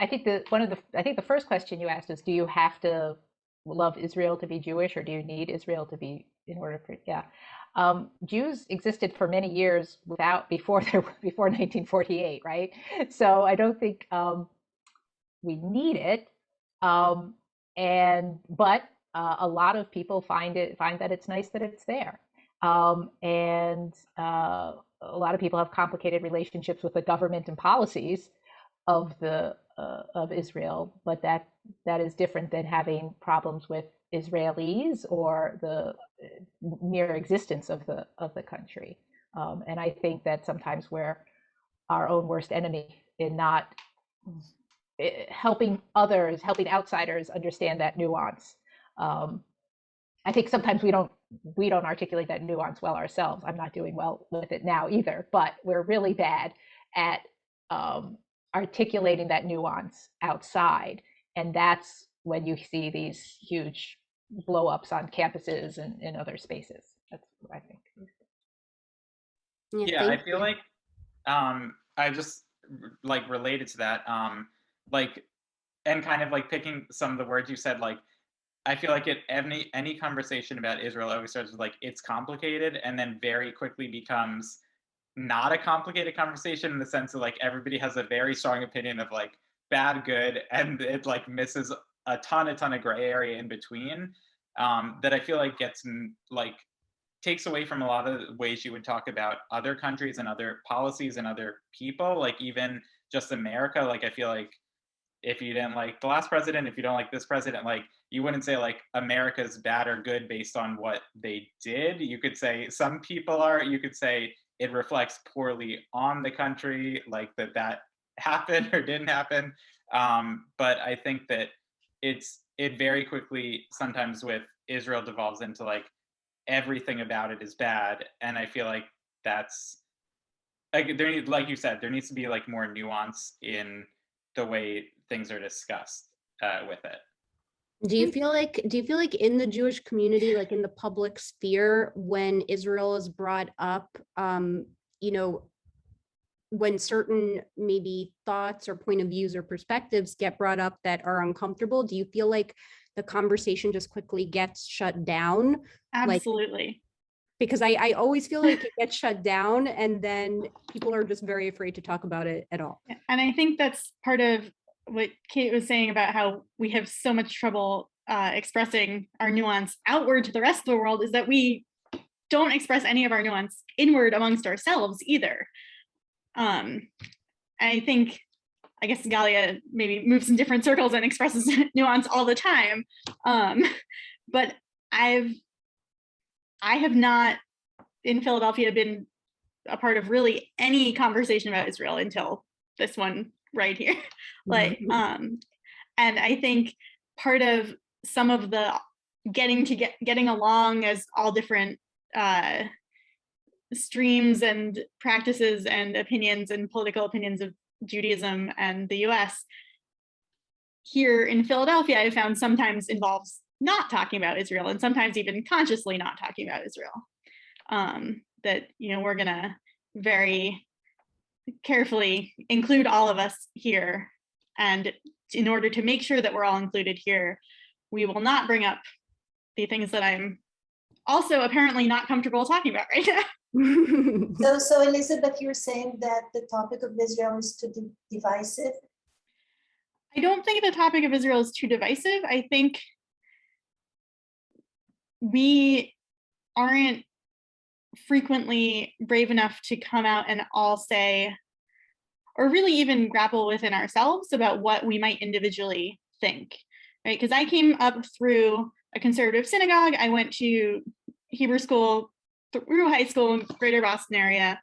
think the first question you asked is, do you have to love Israel to be Jewish, or do you need Israel to be in order for, Jews existed for many years before 1948, right? So I don't think we need it. But a lot of people find that it's nice that it's there. And a lot of people have complicated relationships with the government and policies of Israel, but that is different than having problems with Israelis or the mere existence of the country. And I think that sometimes we're our own worst enemy in not helping outsiders understand that nuance. I think sometimes we don't articulate that nuance well ourselves. I'm not doing well with it now either, but we're really bad at articulating that nuance outside. And that's when you see these huge blow-ups on campuses and in other spaces. That's what I think. Yeah, I feel like I just like related to that, and kind of like picking some of the words you said, like I feel like any conversation about Israel always starts with like it's complicated, and then very quickly becomes not a complicated conversation in the sense that like everybody has a very strong opinion of like bad, good, and it like misses a ton of gray area in between, that I feel like takes away from a lot of the ways you would talk about other countries and other policies and other people, like even just America. Like I feel like if you didn't like the last president, if you don't like this president, like you wouldn't say like America's bad or good based on what they did. You could say some people are, you could say it reflects poorly on the country, like that happened or didn't happen. But I think that it very quickly sometimes with Israel devolves into like everything about it is bad. And I feel like that's like like you said, there needs to be like more nuance in the way things are discussed with it. Do you feel like in the Jewish community, like in the public sphere, when Israel is brought up, you know, when certain maybe thoughts or point of views or perspectives get brought up that are uncomfortable, do you feel like the conversation just quickly gets shut down? Absolutely. Because I always feel like it gets shut down and then people are just very afraid to talk about it at all. And I think that's part of what Kate was saying about how we have so much trouble expressing our nuance outward to the rest of the world, is that we don't express any of our nuance inward amongst ourselves either. I think, I guess Galia maybe moves in different circles and expresses nuance all the time. But I have not in Philadelphia been a part of really any conversation about Israel until this one right here. Like, and I think part of some of the getting along as all different streams and practices and opinions and political opinions of Judaism and the US here in Philadelphia, I found sometimes involves not talking about Israel and sometimes even consciously not talking about Israel. That, you know, we're gonna very carefully include all of us here. And in order to make sure that we're all included here, we will not bring up the things that I'm also apparently not comfortable talking about right now. So Elizabeth, you're saying that the topic of Israel is too divisive? I don't think the topic of Israel is too divisive. I think we aren't frequently brave enough to come out and all say, or really even grapple within ourselves about what we might individually think, right? Because I came up through a conservative synagogue. I went to Hebrew school through high school in greater Boston area.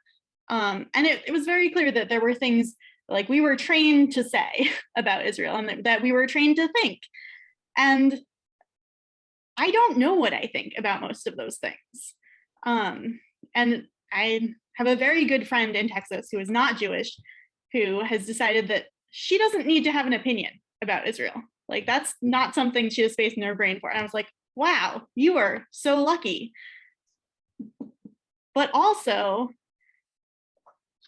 And it was very clear that there were things like we were trained to say about Israel and that we were trained to think. And I don't know what I think about most of those things. And I have a very good friend in Texas who is not Jewish, who has decided that she doesn't need to have an opinion about Israel. Like, that's not something she has space in her brain for. And I was like, wow, you are so lucky. But also,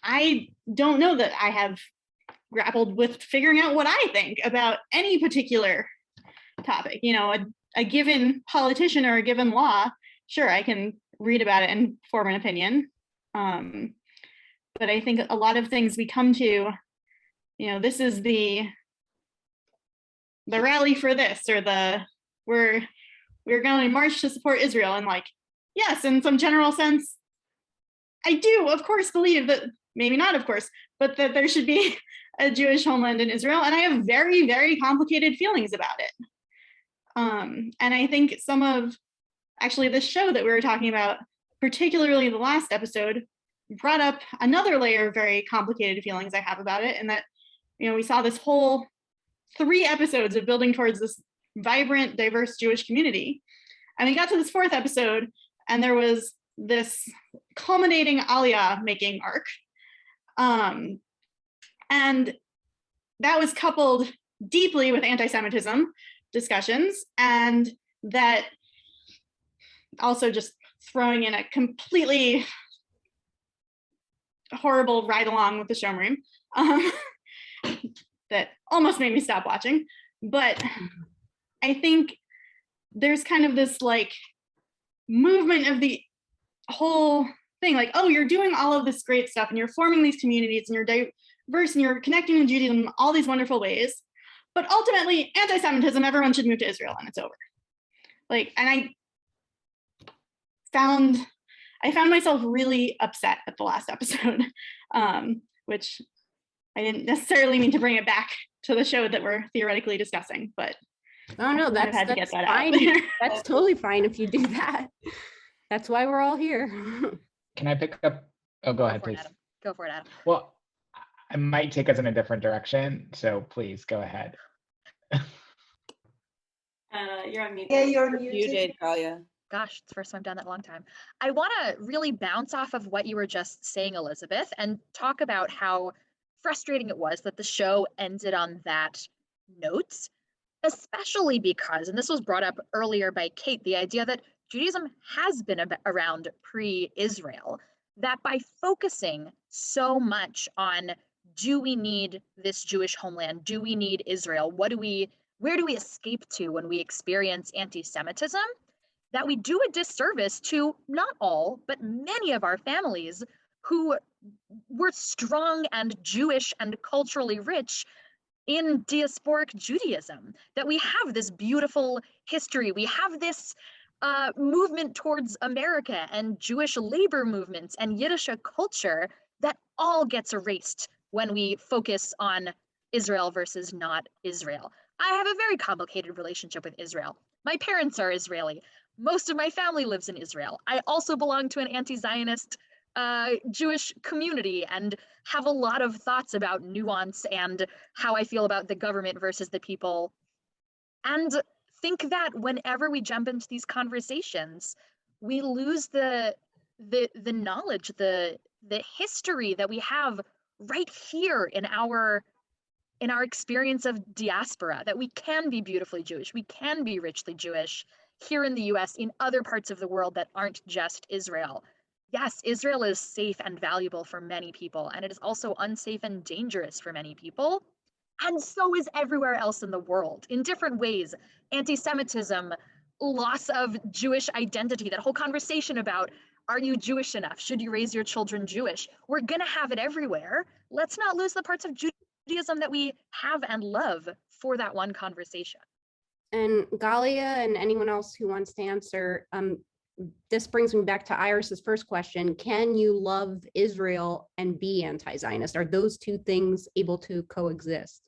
I don't know that I have grappled with figuring out what I think about any particular topic. You know, a given politician or a given law, sure, I can read about it and form an opinion. But I think a lot of things we come to, you know, this is the rally for this, or we're going to march to support Israel. And like, yes, in some general sense, I do, of course, believe that, maybe not, of course, but that there should be a Jewish homeland in Israel. And I have very, very complicated feelings about it. And I think some of actually this show that we were talking about, particularly the last episode, brought up another layer of very complicated feelings I have about it. And that, you know, we saw this whole 3 episodes of building towards this vibrant, diverse Jewish community. And we got to this 4th episode, and there was this culminating Aliyah making arc. And that was coupled deeply with anti-Semitism discussions, and that also just throwing in a completely horrible ride along with the Shomrim that almost made me stop watching. But I think there's kind of this like movement of the whole thing, like, oh, you're doing all of this great stuff and you're forming these communities and you're diverse and you're connecting with Judaism in all these wonderful ways, but ultimately anti-Semitism, everyone should move to Israel and it's over. Like, and I found myself really upset at the last episode, which I didn't necessarily mean to bring it back to the show that we're theoretically discussing, but oh no, that's had to get that fine. out. That's totally fine if you do that. That's why we're all here. Can I pick up? Oh, go ahead, please. Go for it, Adam. Well, I might take us in a different direction, so please go ahead. You're on mute. Yeah, you're muted. You did, Galia. Gosh, it's the first time I've done that in a long time. I want to really bounce off of what you were just saying, Elizabeth, and talk about how frustrating it was that the show ended on that note. especially because, and this was brought up earlier by Kate, the idea that Judaism has been around pre-Israel, that by focusing so much on, do we need this Jewish homeland? Do we need Israel? Where do we escape to when we experience anti-Semitism? That we do a disservice to not all, but many of our families who were strong and Jewish and culturally rich in diasporic Judaism, that we have this beautiful history. We have this movement towards America and Jewish labor movements and Yiddish culture that all gets erased when we focus on Israel versus not Israel. I have a very complicated relationship with Israel. My parents are Israeli. Most of my family lives in Israel. I also belong to an anti-Zionist Jewish community and have a lot of thoughts about nuance and how I feel about the government versus the people. And think that whenever we jump into these conversations, we lose the knowledge, the history that we have right here in our experience of diaspora, that we can be beautifully Jewish, we can be richly Jewish here in the US, in other parts of the world that aren't just Israel. Yes, Israel is safe and valuable for many people, and it is also unsafe and dangerous for many people. And so is everywhere else in the world, in different ways. Anti-Semitism, loss of Jewish identity, that whole conversation about, are you Jewish enough? Should you raise your children Jewish? We're gonna have it everywhere. Let's not lose the parts of Judaism that we have and love for that one conversation. And Galia and anyone else who wants to answer, this brings me back to Iris's first question. Can you love Israel and be anti-Zionist? Are those two things able to coexist?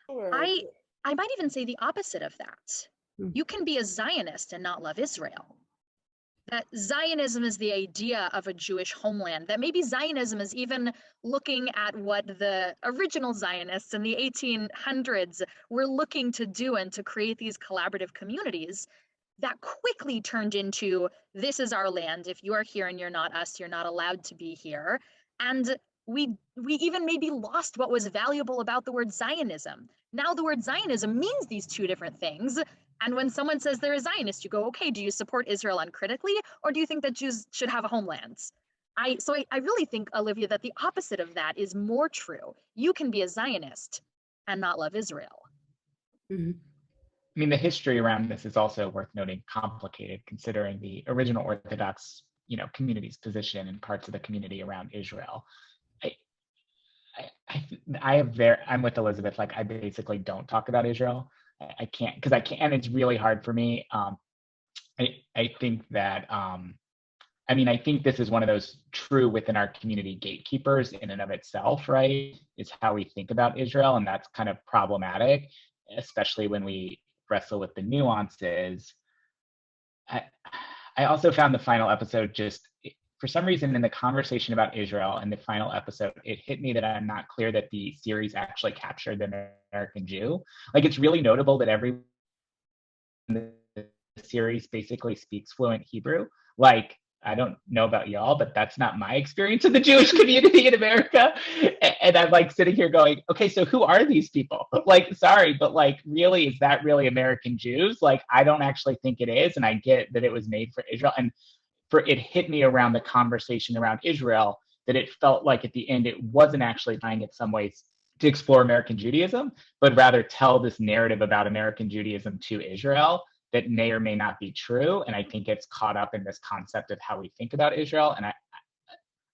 Sure. I might even say the opposite of that. You can be a Zionist and not love Israel. That Zionism is the idea of a Jewish homeland, that maybe Zionism is even looking at what the original Zionists in the 1800s were looking to do and to create these collaborative communities that quickly turned into, this is our land. If you are here and you're not us, you're not allowed to be here. And we even maybe lost what was valuable about the word Zionism. Now the word Zionism means these two different things. And when someone says they're a Zionist, you go, okay, do you support Israel uncritically, or do you think that Jews should have homelands? I really think, Olivia, that the opposite of that is more true. You can be a Zionist and not love Israel. Mm-hmm. I mean, the history around this is also worth noting I'm considering the original Orthodox, community's position and parts of the community around Israel. I'm with Elizabeth. Like, I basically don't talk about Israel. I can't, because I can't, and it's really hard for me. I think that, I think this is one of those true within our community gatekeepers in and of itself, right? Is how we think about Israel, and that's kind of problematic, especially when we wrestle with the nuances. I also found the final episode just, for some reason in the conversation about Israel in the final episode, it hit me that I'm not clear that the series actually captured the American Jew. Like, it's really notable that everyone in the series basically speaks fluent Hebrew. Like, I don't know about y'all, but that's not my experience of the Jewish community in America. And I'm like sitting here going, okay, so who are these people? Like, sorry, but like, really, is that really American Jews? Like, I don't actually think it is. And I get that it was made for Israel. And it hit me around the conversation around Israel that it felt like at the end, it wasn't actually trying in some ways to explore American Judaism, but rather tell this narrative about American Judaism to Israel that may or may not be true. And I think it's caught up in this concept of how we think about Israel. And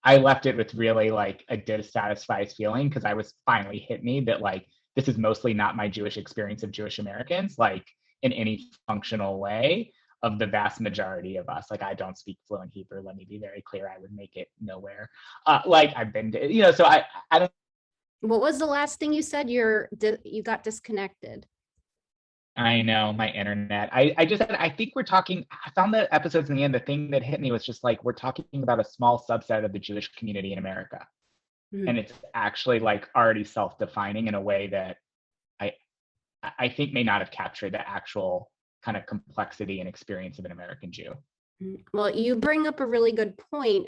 I left it with really like a dissatisfied feeling, because I was finally hit me that like, this is mostly not my Jewish experience of Jewish Americans, like in any functional way, of the vast majority of us. Like, I don't speak fluent Hebrew. Let me be very clear. I would make it nowhere. Like, I've been to, so I don't. What was the last thing you said? You got disconnected. I know, my internet. I think we're talking, I found the episodes in the end, the thing that hit me was just like, we're talking about a small subset of the Jewish community in America. Mm-hmm. And it's actually like already self-defining in a way that I think may not have captured the actual kind of complexity and experience of an American Jew. Well, you bring up a really good point.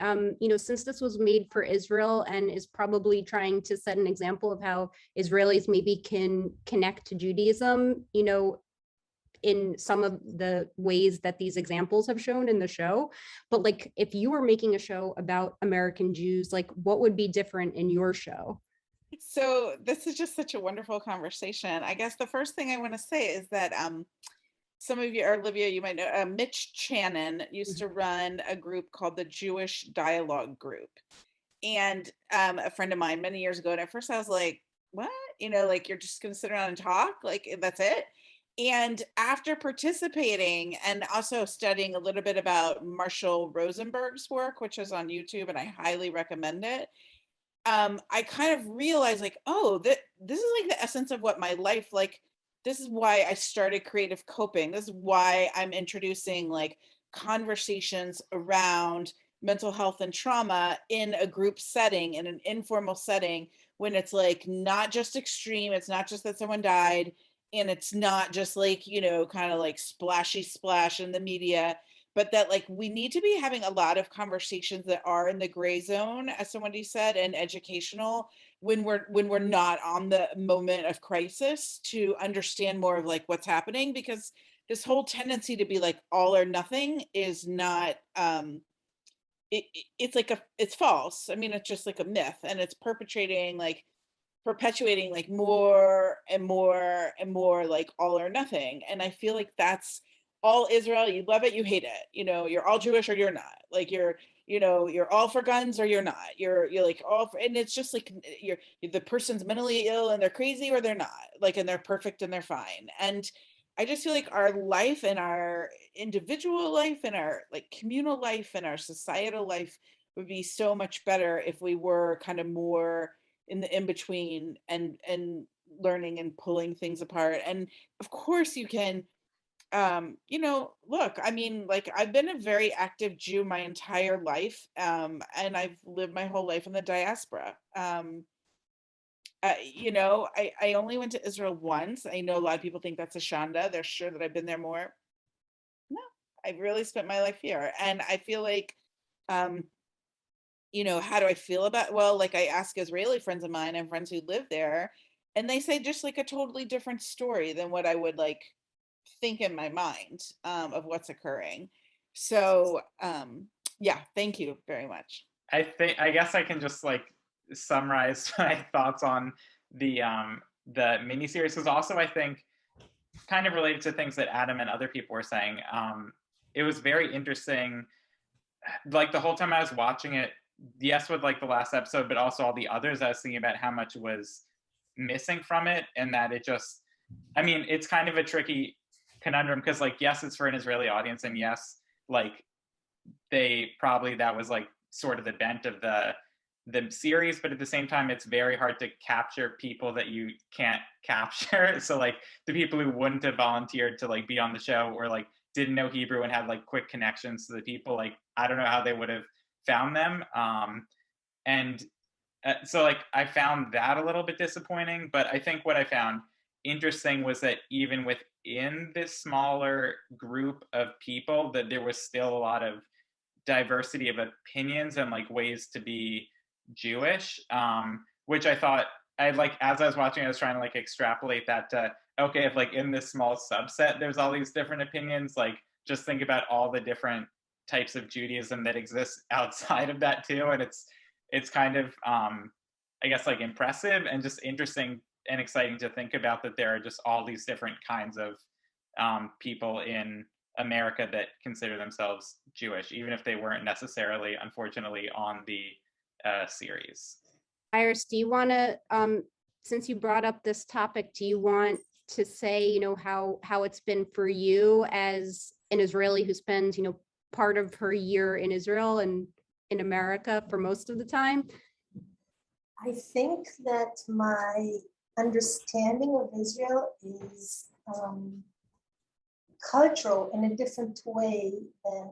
Since this was made for Israel and is probably trying to set an example of how Israelis maybe can connect to Judaism, in some of the ways that these examples have shown in the show. But like, if you were making a show about American Jews, like what would be different in your show? So this is just such a wonderful conversation. I guess the first thing I want to say is that some of you, or Olivia, you might know, Mitch Channon used to run a group called the Jewish Dialogue Group. And a friend of mine many years ago, and at first I was like, what? Like you're just gonna sit around and talk? Like that's it? And after participating and also studying a little bit about Marshall Rosenberg's work, which is on YouTube, and I highly recommend it, I kind of realized like, oh, this is like the essence of what my life, like, this is why I started creative coping. This is why I'm introducing like conversations around mental health and trauma in a group setting, in an informal setting, when it's like not just extreme, it's not just that someone died, and it's not just like, kind of like splashy splash in the media, but that like we need to be having a lot of conversations that are in the gray zone, as somebody said, and educational when we're not on the moment of crisis, to understand more of like what's happening, because this whole tendency to be like all or nothing is not it's false. I mean, it's just like a myth, and it's perpetuating like more and more and more like all or nothing. And I feel like that's all Israel. You love it, you hate it. You're all Jewish or you're not. Like you're all for guns or you're not. You're like all for, and it's just like you're the person's mentally ill and they're crazy or they're not. Like, and they're perfect and they're fine. And I just feel like our life and our individual life and our like communal life and our societal life would be so much better if we were kind of more in the in-between and learning and pulling things apart. And of course you can, look, I mean, like I've been a very active Jew my entire life. And I've lived my whole life in the diaspora. I only went to Israel once. I know a lot of people think that's a shanda. They're sure that I've been there more. No, I've really spent my life here. And I feel like, how do I feel about, well, like I ask Israeli friends of mine and friends who live there, and they say just like a totally different story than what I would like think in my mind of what's occurring. So yeah, thank you very much. I guess I can just like summarize my thoughts on the miniseries, because also I think kind of related to things that Adam and other people were saying. It was very interesting, like the whole time I was watching it, yes, with like the last episode, but also all the others, I was thinking about how much was missing from it, and that it just, I mean, it's kind of a tricky conundrum because like, yes, it's for an Israeli audience, and yes, like that was like sort of the bent of the series, but at the same time, it's very hard to capture people that you can't capture. So like the people who wouldn't have volunteered to like be on the show, or like didn't know Hebrew and had like quick connections to the people, like I don't know how they would have found them. So like I found that a little bit disappointing, but I think what I found interesting was that even within this smaller group of people, that there was still a lot of diversity of opinions and like ways to be Jewish, which I thought, as I was watching, I was trying to like extrapolate that to, okay, if like in this small subset there's all these different opinions, like just think about all the different types of Judaism that exist outside of that too. And it's kind of I guess like impressive and just interesting and exciting to think about that there are just all these different kinds of people in America that consider themselves Jewish, even if they weren't necessarily, unfortunately, on the series. Iris, do you want to, since you brought up this topic, do you want to say, how it's been for you as an Israeli who spends, part of her year in Israel and in America for most of the time? I think that my understanding of Israel is cultural in a different way than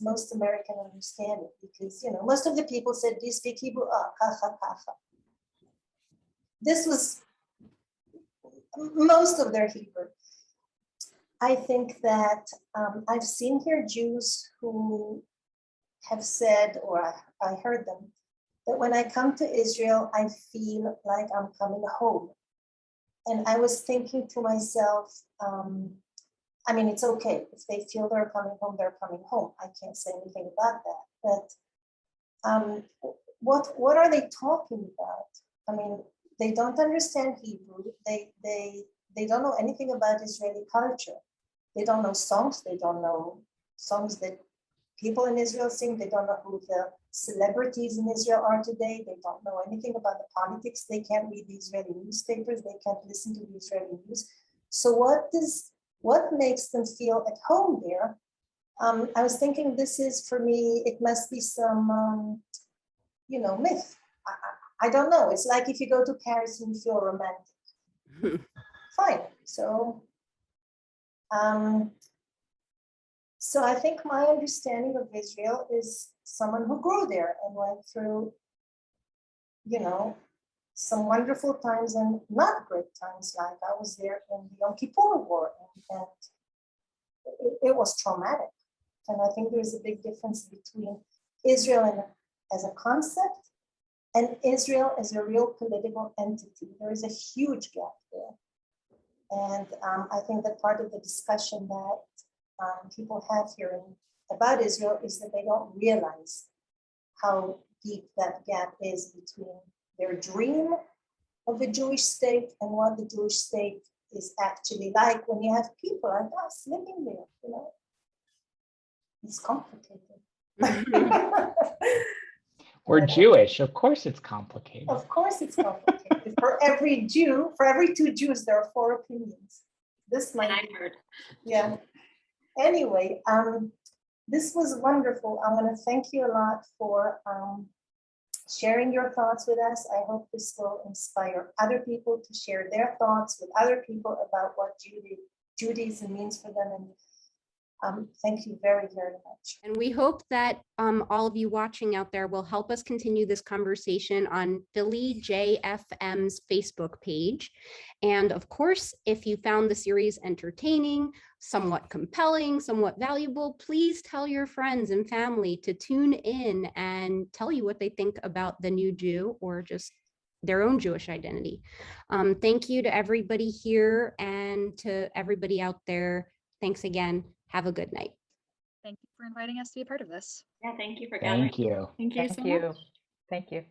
most Americans understand it, because most of the people said, do you speak Hebrew? Kacha, kacha. This was most of their Hebrew. I think that I've seen here Jews who have said, or I heard them, that when I come to Israel, I feel like I'm coming home. And I was thinking to myself, I mean, it's okay. If they feel they're coming home, they're coming home. I can't say anything about that. But what are they talking about? I mean, they don't understand Hebrew. They don't know anything about Israeli culture. They don't know songs. They don't know songs that people in Israel sing. They don't know who the celebrities in Israel are today. They don't know anything about the politics. They can't read the Israeli newspapers. They can't listen to the Israeli news. So what makes them feel at home there? I was thinking this is, for me, it must be some, myth. I don't know. It's like if you go to Paris and you feel romantic. Fine. So I think my understanding of Israel is someone who grew there and went through, some wonderful times and not great times. Like I was there in the Yom Kippur War, and it was traumatic. And I think there's a big difference between Israel as a concept and Israel as a real political entity. There is a huge gap there. And I think that part of the discussion that people have here about Israel is that they don't realize how deep that gap is between their dream of a Jewish state and what the Jewish state is actually like when you have people like us living there, It's complicated. We're Jewish. Of course it's complicated. Of course it's complicated. For every Jew, for every 2 Jews, there are 4 opinions. This might be, heard. Yeah. Anyway, this was wonderful. I want to thank you a lot for sharing your thoughts with us. I hope this will inspire other people to share their thoughts with other people about what Judaism means for them. And thank you very, very much. And we hope that all of you watching out there will help us continue this conversation on Philly JFM's Facebook page. And of course, if you found the series entertaining, somewhat compelling, somewhat valuable, please tell your friends and family to tune in and tell you what they think about the new Jew or just their own Jewish identity. Thank you to everybody here and to everybody out there. Thanks again. Have a good night. Thank you for inviting us to be a part of this. Yeah, thank you for gathering. Thank you. Thank you so much. Thank you.